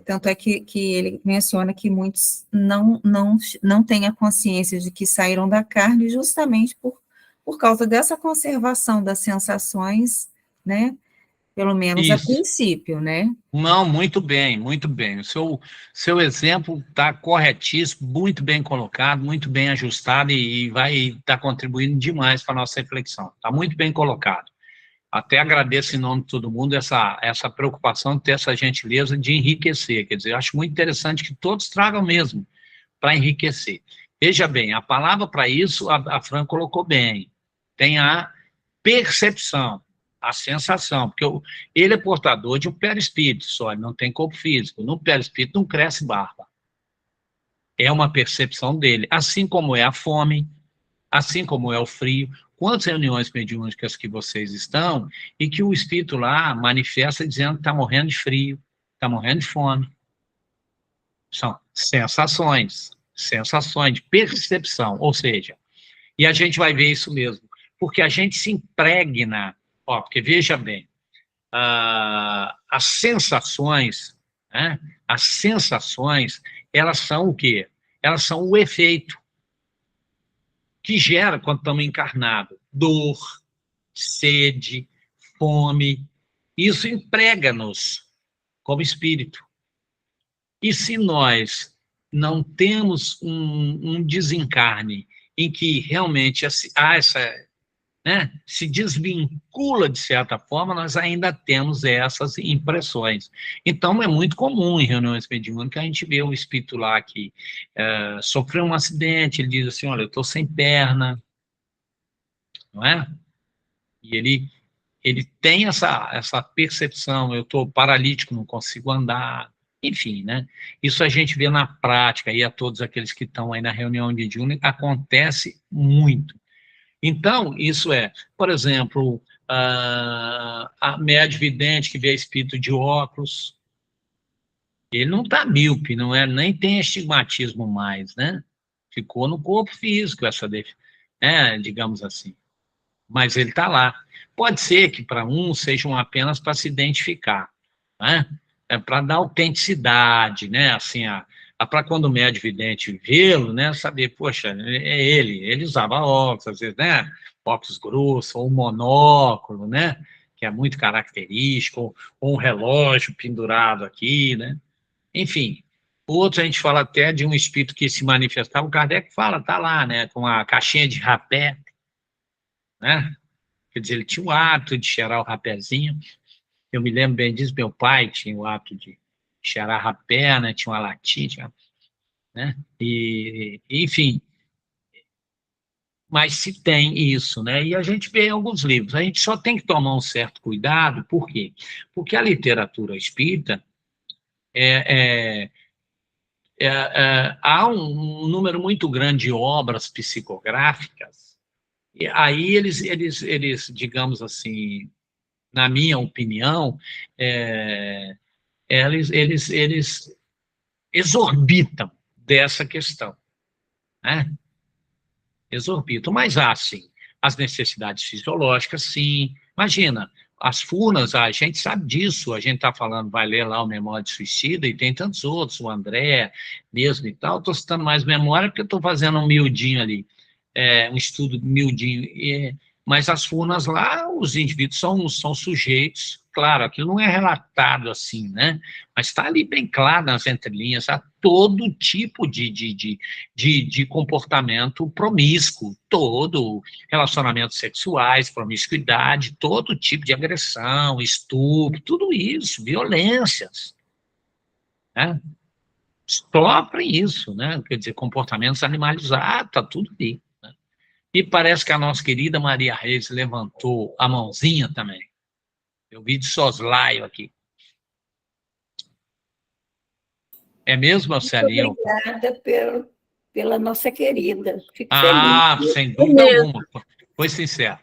Tanto é que ele menciona que muitos não têm a consciência de que saíram da carne justamente por causa dessa conservação das sensações, né? Pelo menos Isso. a princípio, né? Não, muito bem, muito bem. O seu exemplo está corretíssimo, muito bem colocado, muito bem ajustado e vai estar contribuindo demais para a nossa reflexão. Está muito bem colocado. Até agradeço em nome de todo mundo essa preocupação de ter essa gentileza de enriquecer. Quer dizer, eu acho muito interessante que todos tragam mesmo para enriquecer. Veja bem, a palavra para isso, a Fran colocou bem. Tem a percepção, a sensação, porque ele é portador de um perispírito só, ele não tem corpo físico. No perispírito não cresce barba. É uma percepção dele, assim como é a fome, assim como é o frio. Quantas reuniões mediúnicas que vocês estão e que o espírito lá manifesta dizendo que está morrendo de frio, está morrendo de fome. São sensações de percepção, ou seja, e a gente vai ver isso mesmo, porque a gente se impregna, porque veja bem, as sensações, né, elas são o quê? Elas são o efeito que gera, quando estamos encarnados, dor, sede, fome. Isso emprega-nos como espírito. E se nós não temos um desencarne em que realmente há né, se desvincula de certa forma, nós ainda temos essas impressões. Então, é muito comum em reuniões mediúnicas a gente vê um espírito lá que sofreu um acidente, ele diz assim, olha, eu estou sem perna, não é? E ele tem essa percepção, eu estou paralítico, não consigo andar, enfim, né? Isso a gente vê na prática, e a todos aqueles que estão aí na reunião mediúnica, acontece muito. Então, isso por exemplo, a médio vidente que vê espírito de óculos, ele não está míope, nem tem estigmatismo mais, né? Ficou no corpo físico, digamos assim. Mas ele está lá. Pode ser que para uns sejam apenas para se identificar, né? Para dar autenticidade, né? Assim, para quando o médium vidente vê-lo, né, saber, poxa, é ele usava óculos, às vezes, né, óculos grossos, ou um monóculo, né, que é muito característico, ou um relógio pendurado aqui, né, enfim. Outro, a gente fala até de um espírito que se manifestava, o Kardec fala, tá lá, né, com a caixinha de rapé, né, quer dizer, ele tinha o hábito de cheirar o rapézinho. Eu me lembro bem disso, meu pai tinha o hábito de cheirar rapé, né, tinha uma latinha, né, e, enfim, mas se tem isso, né, e a gente vê em alguns livros, a gente só tem que tomar um certo cuidado, por quê? Porque a literatura espírita é, há um número muito grande de obras psicográficas, e aí eles, digamos assim, na minha opinião, é, eles exorbitam dessa questão, né? Exorbitam, mas há, sim, as necessidades fisiológicas, sim. Imagina, as furnas, a gente sabe disso, a gente está falando, vai ler lá o Memória de Suicida, e tem tantos outros, o André mesmo e tal, estou citando mais memória porque estou fazendo um miudinho ali, um estudo miudinho, mas as furnas lá, os indivíduos são sujeitos, claro, aquilo não é relatado assim, né? Mas está ali bem claro nas entrelinhas, há todo tipo de comportamento promíscuo, todo relacionamentos sexuais, promiscuidade, todo tipo de agressão, estupro, tudo isso, violências, né? Sofrem isso, né? Quer dizer, comportamentos animalizados, está tudo ali. Né? E parece que a nossa querida Maria Reis levantou a mãozinha também. Eu vi de soslaio aqui. É mesmo, Marcelinho? Muito obrigada pela nossa querida. Fico Ah, feliz. sem dúvida alguma. Foi sincero.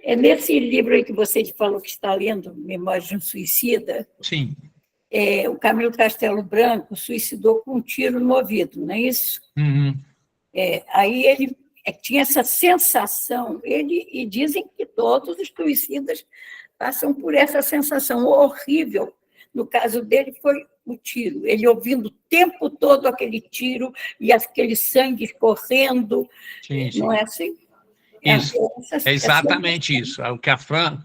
É nesse livro aí que você falou que está lendo, Memórias de um Suicida, Sim. o Camilo Castelo Branco suicidou com um tiro no ouvido, não é isso? Uhum. Aí ele tinha essa sensação, e dizem que todos os suicidas passam por essa sensação horrível. No caso dele, foi o tiro. Ele ouvindo o tempo todo aquele tiro e aquele sangue escorrendo. Sim, sim. Não é assim? Isso, é exatamente isso. É o que a Fran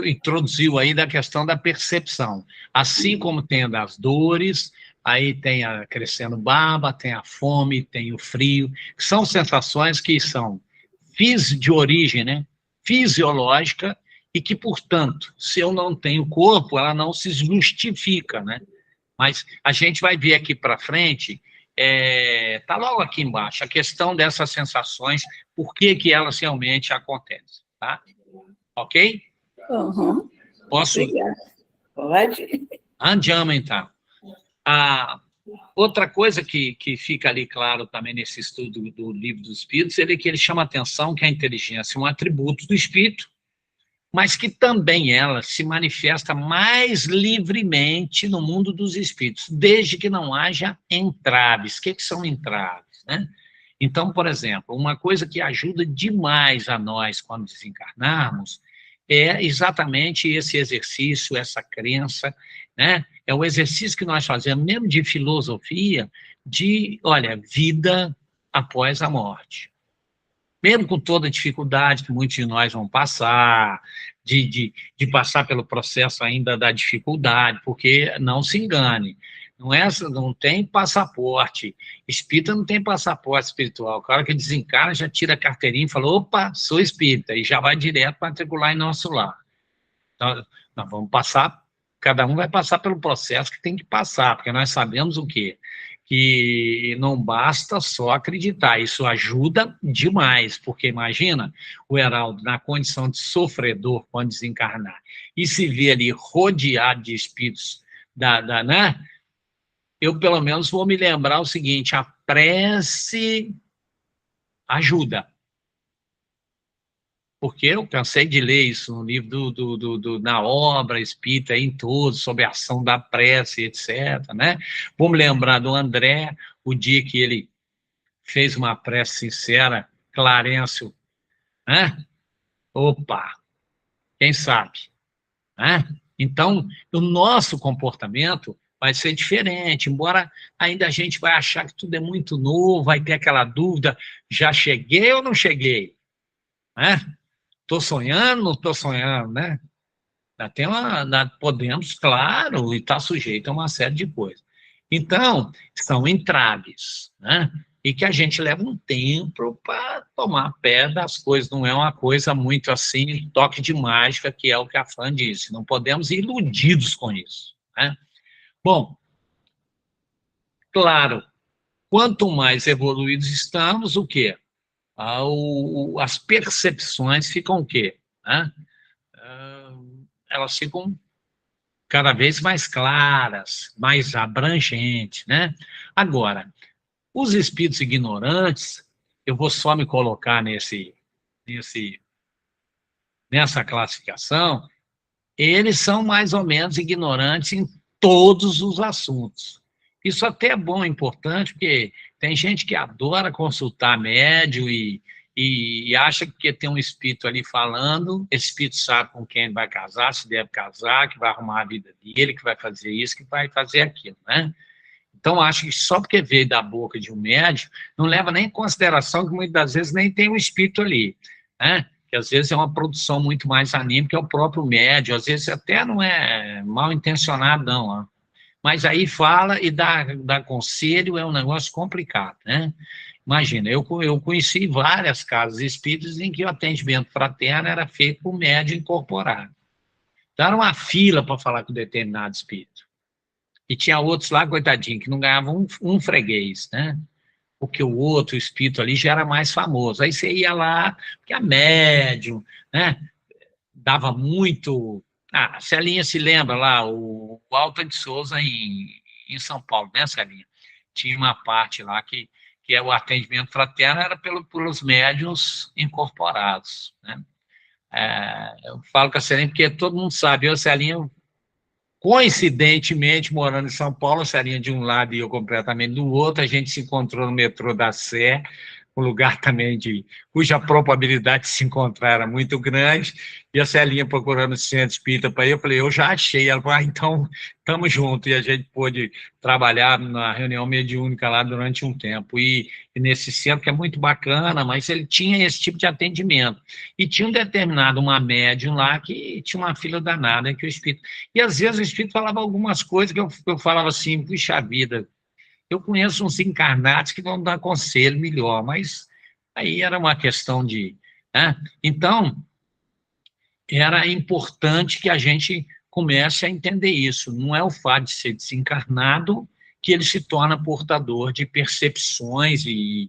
introduziu aí da questão da percepção. Assim como tem das dores, aí tem a crescendo baba, tem a fome, tem o frio, que são sensações que são de origem, né, fisiológica, e que, portanto, se eu não tenho corpo, ela não se justifica, né? Mas a gente vai ver aqui para frente, está logo aqui embaixo, a questão dessas sensações, por que elas realmente acontecem, tá? Ok? Uhum. Posso? Obrigada. Pode. Andiamo, então. Outra coisa que fica ali claro também nesse estudo do Livro dos Espíritos, é que ele chama a atenção que a inteligência é um atributo do espírito, mas que também ela se manifesta mais livremente no mundo dos espíritos, desde que não haja entraves. O que são entraves, né? Então, por exemplo, uma coisa que ajuda demais a nós quando desencarnarmos é exatamente esse exercício, essa crença, né? É o exercício que nós fazemos, mesmo de filosofia, de, olha, vida após a morte. Mesmo com toda a dificuldade que muitos de nós vão passar, de passar pelo processo ainda da dificuldade, porque não se engane, não tem passaporte, espírita não tem passaporte espiritual, o cara que desencarna já tira a carteirinha e fala, opa, sou espírita, e já vai direto para matricular em nosso lar. Então, nós vamos passar, cada um vai passar pelo processo que tem que passar, porque nós sabemos o quê? Que não basta só acreditar, isso ajuda demais, porque imagina o Heraldo na condição de sofredor quando desencarnar, e se vê ali rodeado de espíritos, né? Eu, pelo menos, vou me lembrar o seguinte, a prece ajuda. Porque eu cansei de ler isso no livro na obra espírita, em todos, sobre a ação da prece, etc. Né? Vou me lembrar do André, o dia que ele fez uma prece sincera, Clarencio, né? Opa, quem sabe? Né? Então, o nosso comportamento vai ser diferente, embora ainda a gente vai achar que tudo é muito novo, vai ter aquela dúvida, já cheguei ou não cheguei? Estou sonhando, não estou sonhando, né? Podemos, claro, e está sujeito a uma série de coisas. Então, são entraves, né? E que a gente leva um tempo para tomar pé das coisas, não é uma coisa muito assim, toque de mágica, que é o que a Fran disse, não podemos ir iludidos com isso, né? Bom, claro, quanto mais evoluídos estamos, o quê? As percepções ficam o quê? Né? Elas ficam cada vez mais claras, mais abrangentes, né? Agora, os espíritos ignorantes, eu vou só me colocar nessa classificação, eles são mais ou menos ignorantes em todos os assuntos. Isso até é bom, importante, porque tem gente que adora consultar médium e acha que tem um espírito ali falando, esse espírito sabe com quem vai casar, se deve casar, que vai arrumar a vida dele, que vai fazer isso, que vai fazer aquilo, né? Então, acho que só porque veio da boca de um médium, não leva nem em consideração que muitas das vezes nem tem um espírito ali, né? Que às vezes é uma produção muito mais anímica, é o próprio médium, às vezes até não é mal intencionado, não, ó. Mas aí fala e dá conselho, é um negócio complicado, né? Imagina, eu conheci várias casas espíritas em que o atendimento fraterno era feito por médium incorporado. Então, era uma fila para falar com determinado espírito. E tinha outros lá, coitadinho, que não ganhavam um freguês, né? Porque o outro espírito ali já era mais famoso. Aí você ia lá, porque a médium, né? Dava muito... a Celinha se lembra lá, o Alta de Souza em São Paulo, né, Celinha? Tinha uma parte lá que é o atendimento fraterno, era pelos médiuns incorporados, né? Eu falo com a Celinha porque todo mundo sabe, eu, Celinha, coincidentemente, morando em São Paulo, a Celinha de um lado e eu completamente do outro, a gente se encontrou no metrô da Sé, um lugar também cuja probabilidade de se encontrar era muito grande, e a Celinha procurando o centro espírita para ir, eu falei, eu já achei, ela falou, então, estamos juntos, e a gente pôde trabalhar na reunião mediúnica lá durante um tempo, e nesse centro, que é muito bacana, mas ele tinha esse tipo de atendimento, e tinha uma médium lá que tinha uma fila danada, que o espírito, e às vezes o espírito falava algumas coisas que eu falava assim, puxa vida, eu conheço uns encarnados que vão dar conselho melhor, mas aí era uma questão de... né? Então, era importante que a gente comece a entender isso. Não é o fato de ser desencarnado que ele se torna portador de percepções e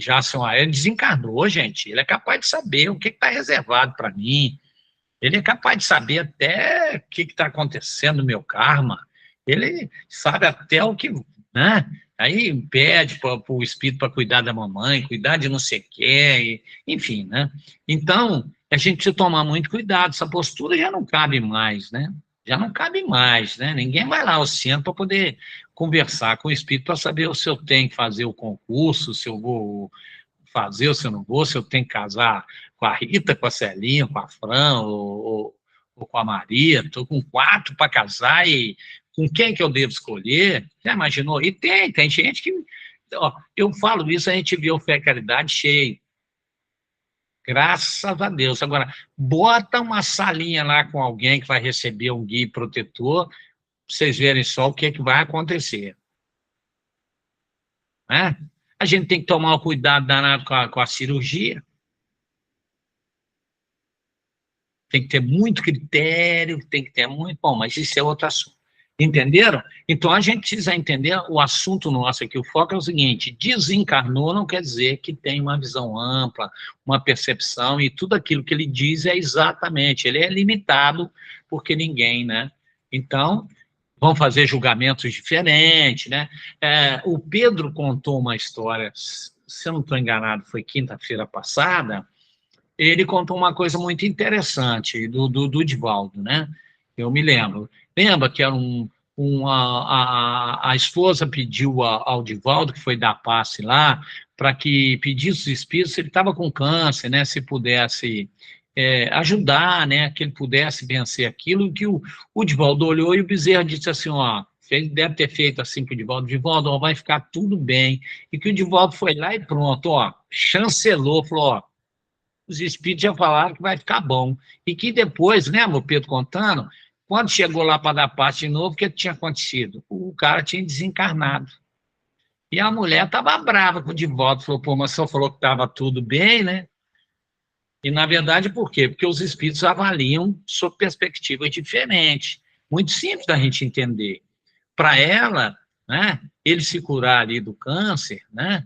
já são... Ele desencarnou, gente. Ele é capaz de saber o que está reservado para mim. Ele é capaz de saber até o que está acontecendo no meu karma. Ele sabe até o que, né? Aí pede para o espírito para cuidar da mamãe, cuidar de não sei o quê, enfim, né? Então, a gente precisa tomar muito cuidado, essa postura já não cabe mais, né? Já não cabe mais, né? Ninguém vai lá ao centro para poder conversar com o espírito para saber se eu tenho que fazer o concurso, se eu vou fazer ou se eu não vou, se eu tenho que casar com a Rita, com a Celinha, com a Fran ou com a Maria, estou com 4 para casar e com quem que eu devo escolher? Já imaginou? E tem gente que... Ó, eu falo isso, a gente vê o Fé e Caridade cheio. Graças a Deus. Agora, bota uma salinha lá com alguém que vai receber um guia protetor, pra vocês verem só o que vai acontecer. Né? A gente tem que tomar um cuidado danado com a cirurgia. Tem que ter muito critério, tem que ter muito... Bom, mas isso é outro assunto. Entenderam? Então, a gente precisa entender o assunto nosso aqui. O foco é o seguinte: desencarnou não quer dizer que tem uma visão ampla, uma percepção, e tudo aquilo que ele diz é exatamente, ele é limitado, porque ninguém, né? Então, vão fazer julgamentos diferentes, né? O Pedro contou uma história, se eu não estou enganado, foi quinta-feira passada, ele contou uma coisa muito interessante do Divaldo, né? Eu me lembro. Lembra que era a esposa pediu ao Divaldo, que foi dar passe lá, para que pedisse os espíritos, ele estava com câncer, né? Se pudesse ajudar, né, que ele pudesse vencer aquilo, que o Divaldo olhou e o Bezerra disse assim, ó, ele deve ter feito assim para o Divaldo, ó, vai ficar tudo bem, e que o Divaldo foi lá e pronto, ó, chancelou, falou, ó, os espíritos já falaram que vai ficar bom, e que depois, lembra o Pedro contando, quando chegou lá para dar parte de novo, o que tinha acontecido? O cara tinha desencarnado. E a mulher estava brava com o Divaldo, falou, pô, mas só falou que estava tudo bem, né? E, na verdade, por quê? Porque os espíritos avaliam sob perspectivas diferentes. Muito simples da gente entender. Para ela, né, ele se curar ali do câncer, né?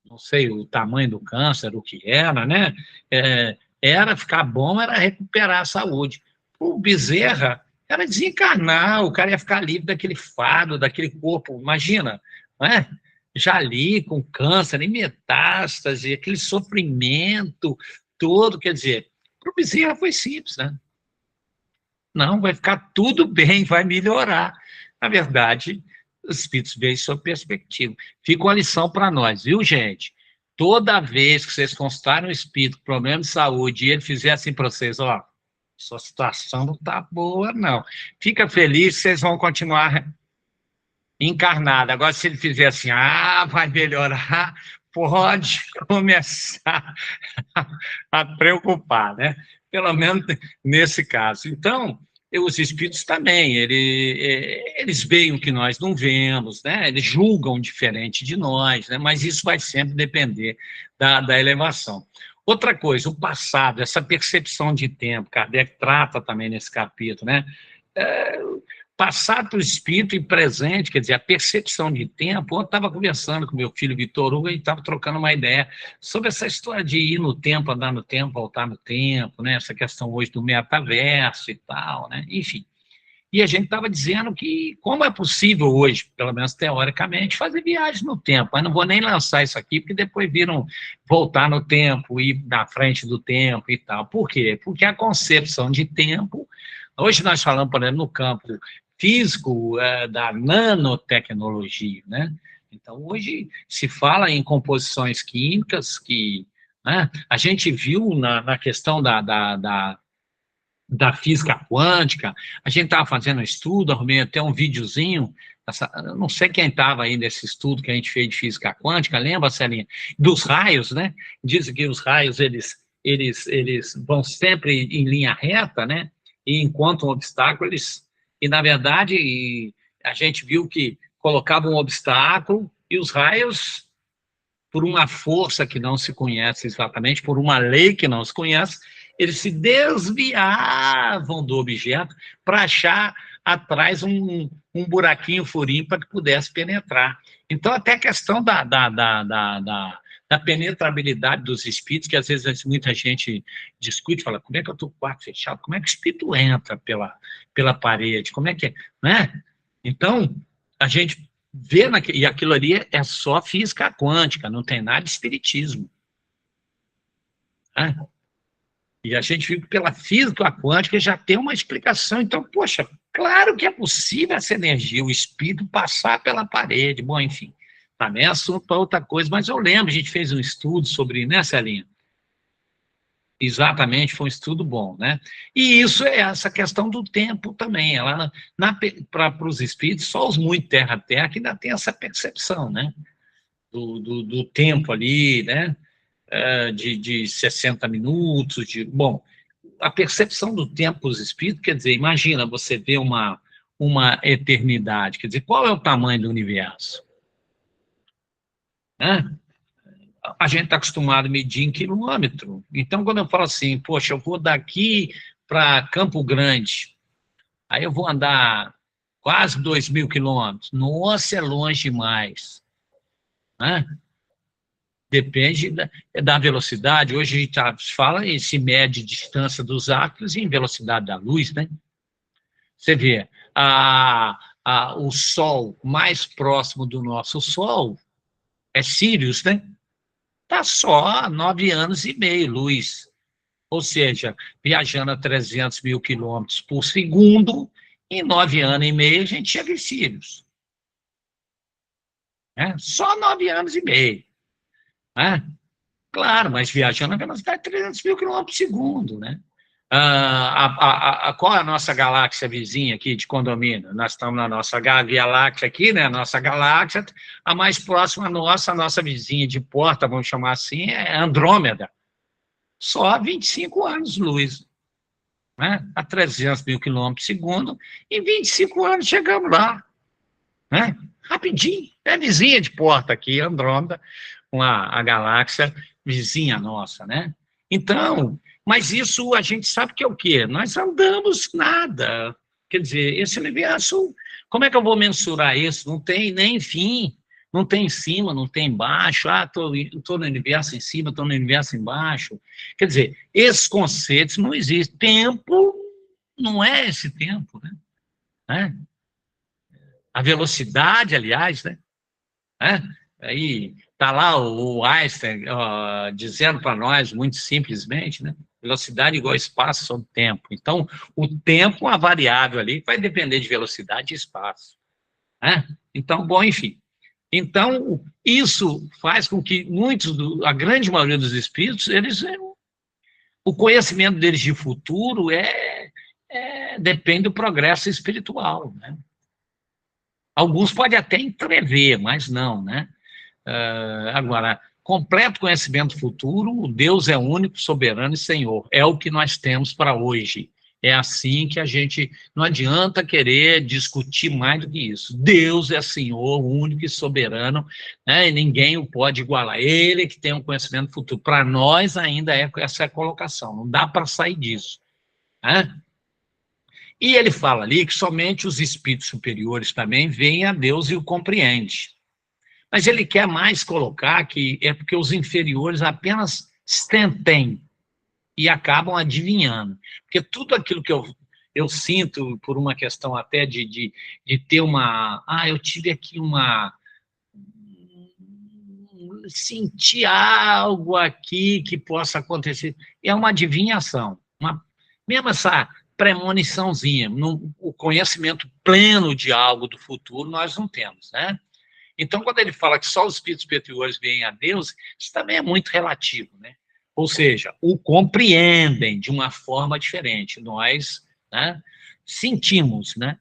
Não sei o tamanho do câncer, o que era, né? Era ficar bom, era recuperar a saúde. O Bezerra era desencarnar, o cara ia ficar livre daquele fardo, daquele corpo, imagina, né? Já ali com câncer, em metástase, aquele sofrimento todo, quer dizer, para o Bezerra foi simples, né? Não, vai ficar tudo bem, vai melhorar. Na verdade, os espíritos veem sua perspectiva. Fica uma lição para nós, viu, gente? Toda vez que vocês constaram um espírito com problema de saúde e ele fizer assim para vocês, ó, sua situação não está boa, não. Fica feliz, vocês vão continuar encarnados. Agora, se ele fizer assim, vai melhorar, pode começar a preocupar, né? Pelo menos nesse caso. Então, os espíritos também, eles veem o que nós não vemos, né? Eles julgam diferente de nós, né? Mas isso vai sempre depender da elevação. Outra coisa, o passado, essa percepção de tempo, Kardec trata também nesse capítulo, né? Passado para o espírito e presente, quer dizer, a percepção de tempo. Eu estava conversando com meu filho Vitor Hugo e estava trocando uma ideia sobre essa história de ir no tempo, andar no tempo, voltar no tempo, né? Essa questão hoje do metaverso e tal, né? Enfim. E a gente estava dizendo que como é possível hoje, pelo menos teoricamente, fazer viagens no tempo. Mas não vou nem lançar isso aqui, porque depois viram voltar no tempo, ir na frente do tempo e tal. Por quê? Porque a concepção de tempo, hoje nós falamos, por exemplo, no campo físico da nanotecnologia, né? Então, hoje se fala em composições químicas que, né, a gente viu na questão da física quântica, a gente estava fazendo um estudo, arrumei até um videozinho, não sei quem estava aí nesse estudo que a gente fez de física quântica, lembra, Celinha? Dos raios, né? Dizem que os raios, eles vão sempre em linha reta, né? E enquanto um obstáculo, e, na verdade, a gente viu que colocava um obstáculo e os raios, por uma força que não se conhece exatamente, por uma lei que não se conhece, eles se desviavam do objeto para achar atrás um buraquinho, furinho, para que pudesse penetrar. Então, até a questão da penetrabilidade dos espíritos, que às vezes muita gente discute, fala, como é que eu estou com o quarto fechado? Como é que o espírito entra pela parede? Como é que é? Né? Então, a gente vê, e aquilo ali é só física quântica, não tem nada de espiritismo. Né? E a gente viu que pela física quântica já tem uma explicação. Então, poxa, claro que é possível essa energia, o espírito passar pela parede. Bom, enfim, também é assunto para outra coisa, mas eu lembro, a gente fez um estudo sobre, né, Celinha? Exatamente, foi um estudo bom, né? E isso é essa questão do tempo também. Para os espíritos, só os muito terra-terra que ainda tem essa percepção, né? Do tempo ali, né? De 60 minutos, bom, a percepção do tempo para os espíritos, quer dizer, imagina você ver uma eternidade, quer dizer, qual é o tamanho do universo? Né? A gente está acostumado a medir em quilômetro, então quando eu falo assim, poxa, eu vou daqui para Campo Grande, aí eu vou andar quase 2.000 quilômetros, nossa, é longe demais, né? Depende da velocidade. Hoje a gente fala e se mede distância dos átomos em velocidade da luz, né? Você vê, o Sol mais próximo do nosso Sol é Sirius, né? Está só a 9 anos e meio luz. Ou seja, viajando a 300.000 quilômetros por segundo, em 9 anos e meio a gente chega em Sirius. Só 9 anos e meio. Né? Claro, mas viajando a velocidade de 300 mil quilômetros por segundo, né? Qual é a nossa galáxia vizinha aqui de condomínio? Nós estamos na nossa Via Láctea aqui, né? A nossa galáxia, a mais próxima a nossa vizinha de porta, vamos chamar assim, é Andrômeda. Só 25 anos-luz, né? A 300 mil quilômetros por segundo, em 25 anos chegamos lá, né? Rapidinho, é vizinha de porta aqui, Andrômeda, com a galáxia vizinha nossa, né? Então, mas isso a gente sabe que é o quê? Nós andamos nada. Quer dizer, esse universo, como é que eu vou mensurar isso? Não tem nem fim, não tem em cima, não tem embaixo. Estou no universo em cima, estou no universo embaixo. Quer dizer, esses conceitos não existem. Tempo não é esse tempo, né? A velocidade, aliás, né? Aí está lá o Einstein dizendo para nós, muito simplesmente, né? Velocidade igual espaço sobre tempo. Então, o tempo é uma variável ali que vai depender de velocidade e espaço, né? Então, bom, enfim. Então, isso faz com que a grande maioria dos espíritos, o conhecimento deles de futuro depende do progresso espiritual, né? Alguns podem até entrever, mas não, né? Agora, completo conhecimento futuro, Deus é único, soberano e Senhor. É o que nós temos para hoje. É assim que a gente... Não adianta querer discutir mais do que isso. Deus é Senhor, único e soberano, né? E ninguém o pode igualar. Ele que tem um conhecimento futuro. Para nós ainda essa é a colocação. Não dá para sair disso, né? E ele fala ali que somente os espíritos superiores também veem a Deus e o compreendem. Mas ele quer mais colocar que é porque os inferiores apenas sentem e acabam adivinhando. Porque tudo aquilo que eu sinto, por uma questão até de ter uma... eu tive aqui senti algo aqui que possa acontecer. É uma adivinhação. Mesmo essa premoniçãozinha, o conhecimento pleno de algo do futuro nós não temos, né? Então, quando ele fala que só os espíritos superiores veem a Deus, isso também é muito relativo, né? Ou seja, o compreendem de uma forma diferente. Nós, né, sentimos, né?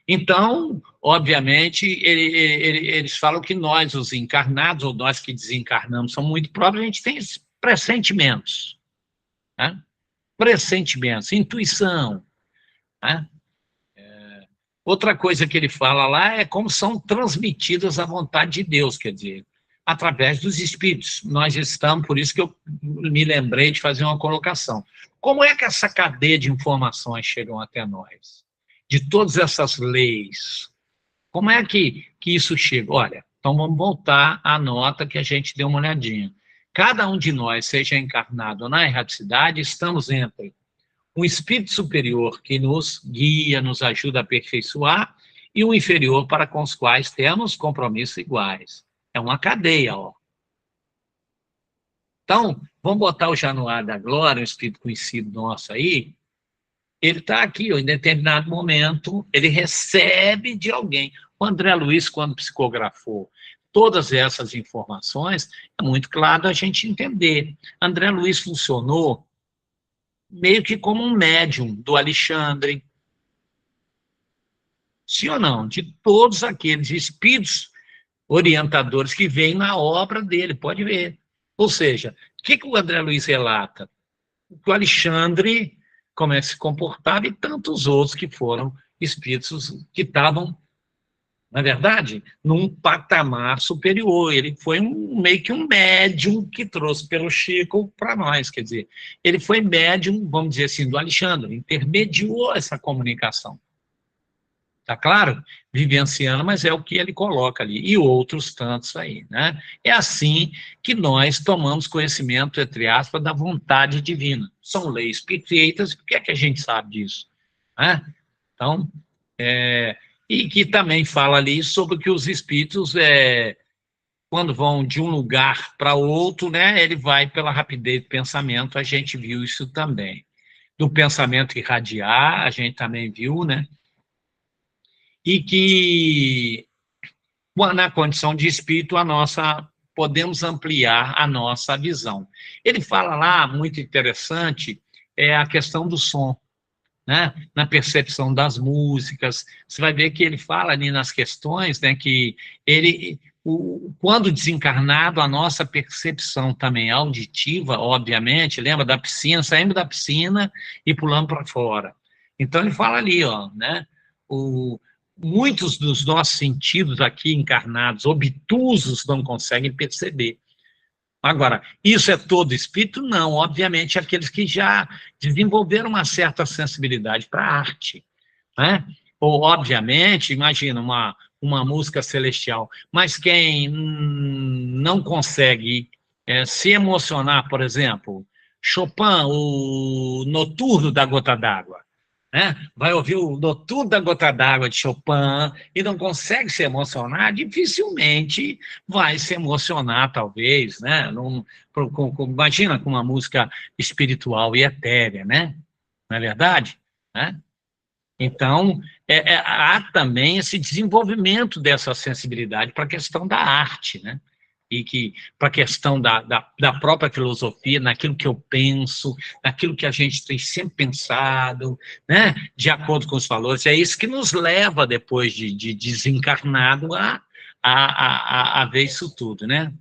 Então, obviamente, eles falam que nós, os encarnados, ou nós que desencarnamos, somos muito próprios, a gente tem esses pressentimentos, né? Pressentimentos, intuição, né? Outra coisa que ele fala lá é como são transmitidas a vontade de Deus, quer dizer, através dos espíritos. Nós estamos, por isso que eu me lembrei de fazer uma colocação. Como é que essa cadeia de informações chegam até nós? De todas essas leis, como é que isso chega? Olha, então vamos voltar à nota que a gente deu uma olhadinha. Cada um de nós, seja encarnado ou na erraticidade, estamos entre um espírito superior que nos guia, nos ajuda a aperfeiçoar, e um inferior para com os quais temos compromissos iguais. É uma cadeia, ó. Então, vamos botar o Januário da Glória, um espírito conhecido nosso aí, ele está aqui, ó, em determinado momento, ele recebe de alguém. O André Luiz, quando psicografou todas essas informações, é muito claro a gente entender. André Luiz funcionou meio que como um médium do Alexandre. Sim ou não? De todos aqueles espíritos orientadores que vêm na obra dele, pode ver. Ou seja, o que o André Luiz relata? O Alexandre, como é que se comportava, e tantos outros que foram espíritos que estavam, na verdade, num patamar superior. Ele foi meio que um médium que trouxe pelo Chico para nós, quer dizer, ele foi médium, vamos dizer assim, do Alexandre, intermediou essa comunicação. Tá claro? Vivenciando, mas é o que ele coloca ali, e outros tantos aí, né? É assim que nós tomamos conhecimento, entre aspas, da vontade divina. São leis perfeitas, por que é que a gente sabe disso? Né? Então, e que também fala ali sobre que os espíritos, quando vão de um lugar para outro, né, ele vai pela rapidez do pensamento, a gente viu isso também. Do pensamento irradiar, a gente também viu, né? E que, na condição de espírito, a nossa podemos ampliar a nossa visão. Ele fala lá, muito interessante, a questão do som, né? Na percepção das músicas. Você vai ver que ele fala ali nas questões, né, que quando desencarnado, a nossa percepção também auditiva, obviamente, lembra da piscina, saímos da piscina e pulamos para fora. Então, ele fala ali, ó, né, muitos dos nossos sentidos aqui encarnados, obtusos, não conseguem perceber. Agora, isso é todo espírito? Não, obviamente, aqueles que já desenvolveram uma certa sensibilidade para a arte, né? Ou, obviamente, imagina uma música celestial, mas quem não consegue se emocionar, por exemplo, Chopin, o Noturno da Gota d'Água, né? Vai ouvir o Noturno da Gota d'Água de Chopin e não consegue se emocionar, dificilmente vai se emocionar, talvez, né? Imagina com uma música espiritual e etérea, né? Não é verdade? Né? Então, há também esse desenvolvimento dessa sensibilidade para a questão da arte, né? E que para a questão da própria filosofia, naquilo que eu penso, naquilo que a gente tem sempre pensado, né? De acordo com os valores, é isso que nos leva, depois de desencarnado, a ver isso tudo, né?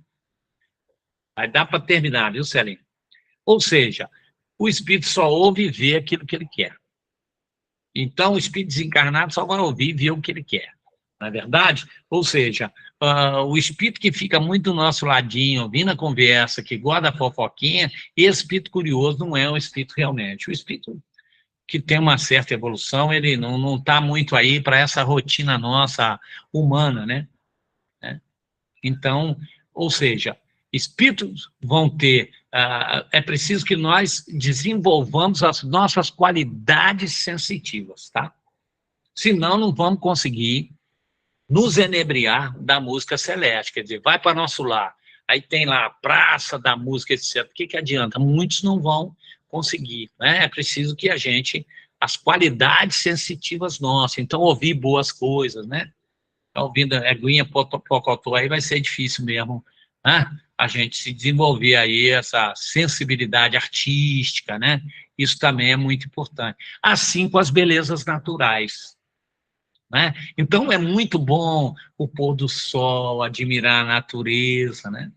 Vai dar para terminar, viu, Celinho? Ou seja, o espírito só ouve e vê aquilo que ele quer. Então, o espírito desencarnado só vai ouvir e ver o que ele quer, não é verdade? Ou seja, o espírito que fica muito do nosso ladinho, ouvindo a conversa, que guarda a fofoquinha, esse espírito curioso não é um espírito realmente. O espírito que tem uma certa evolução, ele não está muito aí para essa rotina nossa humana, né? Então, ou seja, espíritos vão ter, é preciso que nós desenvolvamos as nossas qualidades sensitivas, tá? Senão não vamos conseguir nos enebriar da música celeste, quer dizer, vai para nosso lar, aí tem lá a praça da música, etc. O que adianta? Muitos não vão conseguir, né? É preciso que a gente, as qualidades sensitivas nossas, então ouvir boas coisas, né? Ouvindo Eguinha, Pocotó, aí vai ser difícil mesmo, né? A gente se desenvolver aí essa sensibilidade artística, né? Isso também é muito importante. Assim com as belezas naturais, né? Então, é muito bom o pôr do sol, admirar a natureza, né?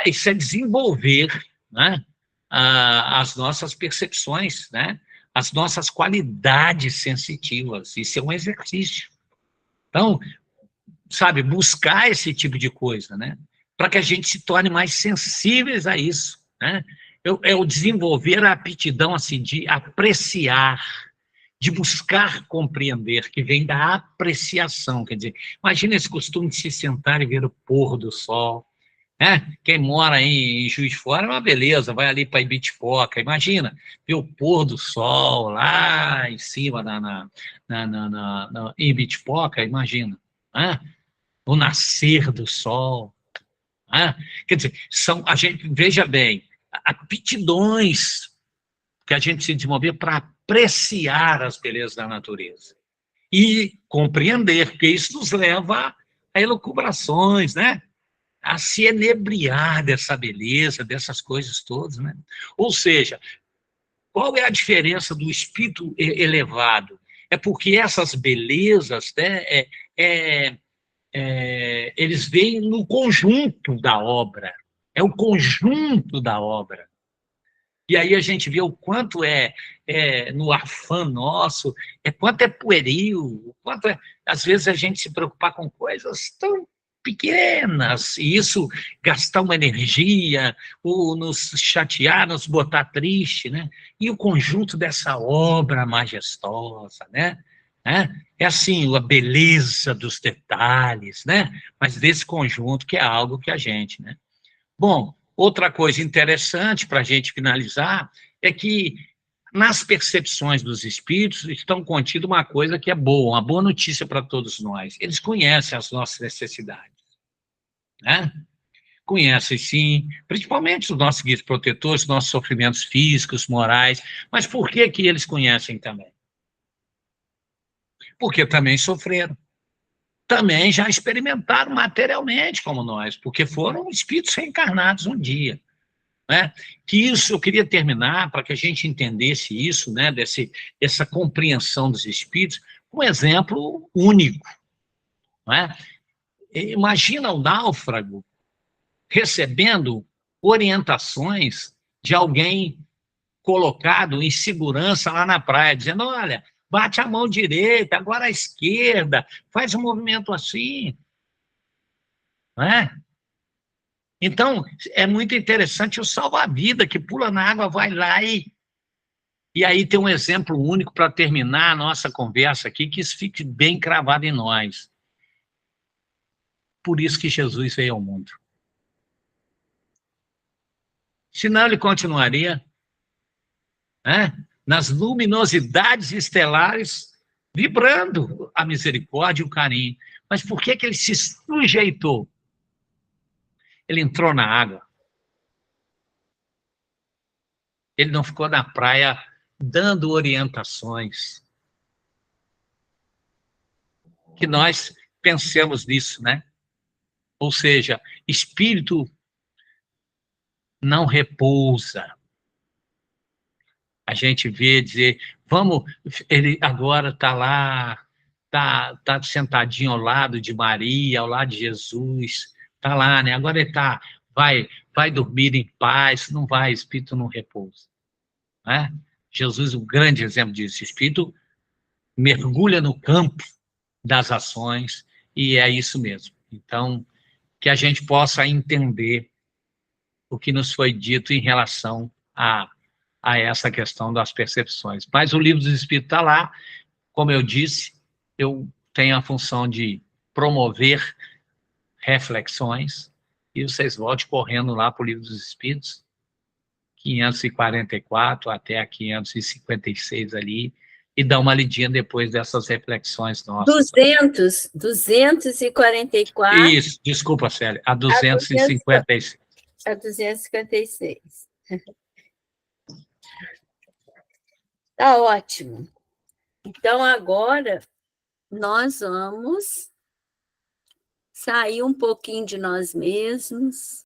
Isso é desenvolver, né? As nossas percepções, né? As nossas qualidades sensitivas. Isso é um exercício. Então, sabe, buscar esse tipo de coisa, né? Para que a gente se torne mais sensíveis a isso, né? É o desenvolver a aptidão, assim, de apreciar, de buscar compreender, que vem da apreciação, quer dizer, imagina esse costume de se sentar e ver o pôr do sol, né? Quem mora em Juiz de Fora é uma beleza, vai ali para Ibitipoca, imagina, ver o pôr do sol lá em cima em Ibitipoca, imagina, né? O nascer do sol, né? Quer dizer, a gente, veja bem, aptidões que a gente se desenvolver para apreciar as belezas da natureza e compreender, porque isso nos leva a elucubrações, né? A se enebriar dessa beleza, dessas coisas todas, né? Ou seja, qual é a diferença do espírito elevado? É porque essas belezas, né, eles veem no conjunto da obra, é o conjunto da obra. E aí a gente vê o quanto no afã nosso, quanto é pueril, o quanto às vezes a gente se preocupar com coisas tão pequenas, e isso gastar uma energia, ou nos chatear, nos botar triste, né? E o conjunto dessa obra majestosa, né? É assim, a beleza dos detalhes, né? Mas desse conjunto que é algo que a gente, né? Bom, outra coisa interessante para a gente finalizar é que nas percepções dos espíritos estão contida uma coisa que é boa, uma boa notícia para todos nós. Eles conhecem as nossas necessidades, né? Conhecem, sim, principalmente os nossos guias protetores, nossos sofrimentos físicos, morais. Mas por que eles conhecem também? Porque também sofreram. também já experimentaram materialmente como nós, porque foram espíritos reencarnados um dia. Né? Que isso, eu queria terminar para que a gente entendesse isso, né? Essa compreensão dos espíritos, um exemplo único. Né? Imagina o náufrago recebendo orientações de alguém colocado em segurança lá na praia, dizendo, olha, bate a mão direita, agora a esquerda, faz um movimento assim. Né? Então, é muito interessante o salva-vida que pula na água, vai lá e aí tem um exemplo único para terminar a nossa conversa aqui, que isso fique bem cravado em nós. Por isso que Jesus veio ao mundo. Senão ele continuaria, né, nas luminosidades estelares, vibrando a misericórdia e o carinho. Mas por que ele se sujeitou? Ele entrou na água. Ele não ficou na praia dando orientações. Que nós pensemos nisso, né? Ou seja, espírito não repousa. A gente vê dizer, vamos, ele agora está lá, tá sentadinho ao lado de Maria, ao lado de Jesus, está lá, né? Agora ele vai dormir em paz, não vai, espírito não repousa. Né? Jesus, um grande exemplo disso, espírito mergulha no campo das ações, e é isso mesmo. Então, que a gente possa entender o que nos foi dito em relação a essa questão das percepções. Mas o Livro dos Espíritos está lá, como eu disse, eu tenho a função de promover reflexões, e vocês voltem correndo lá para o Livro dos Espíritos, 544 até a 556 ali, e dá uma lidinha depois dessas reflexões nossas. 244. Isso, desculpa, Célia, a 256. A 256. Tá ótimo. Então, agora, nós vamos sair um pouquinho de nós mesmos,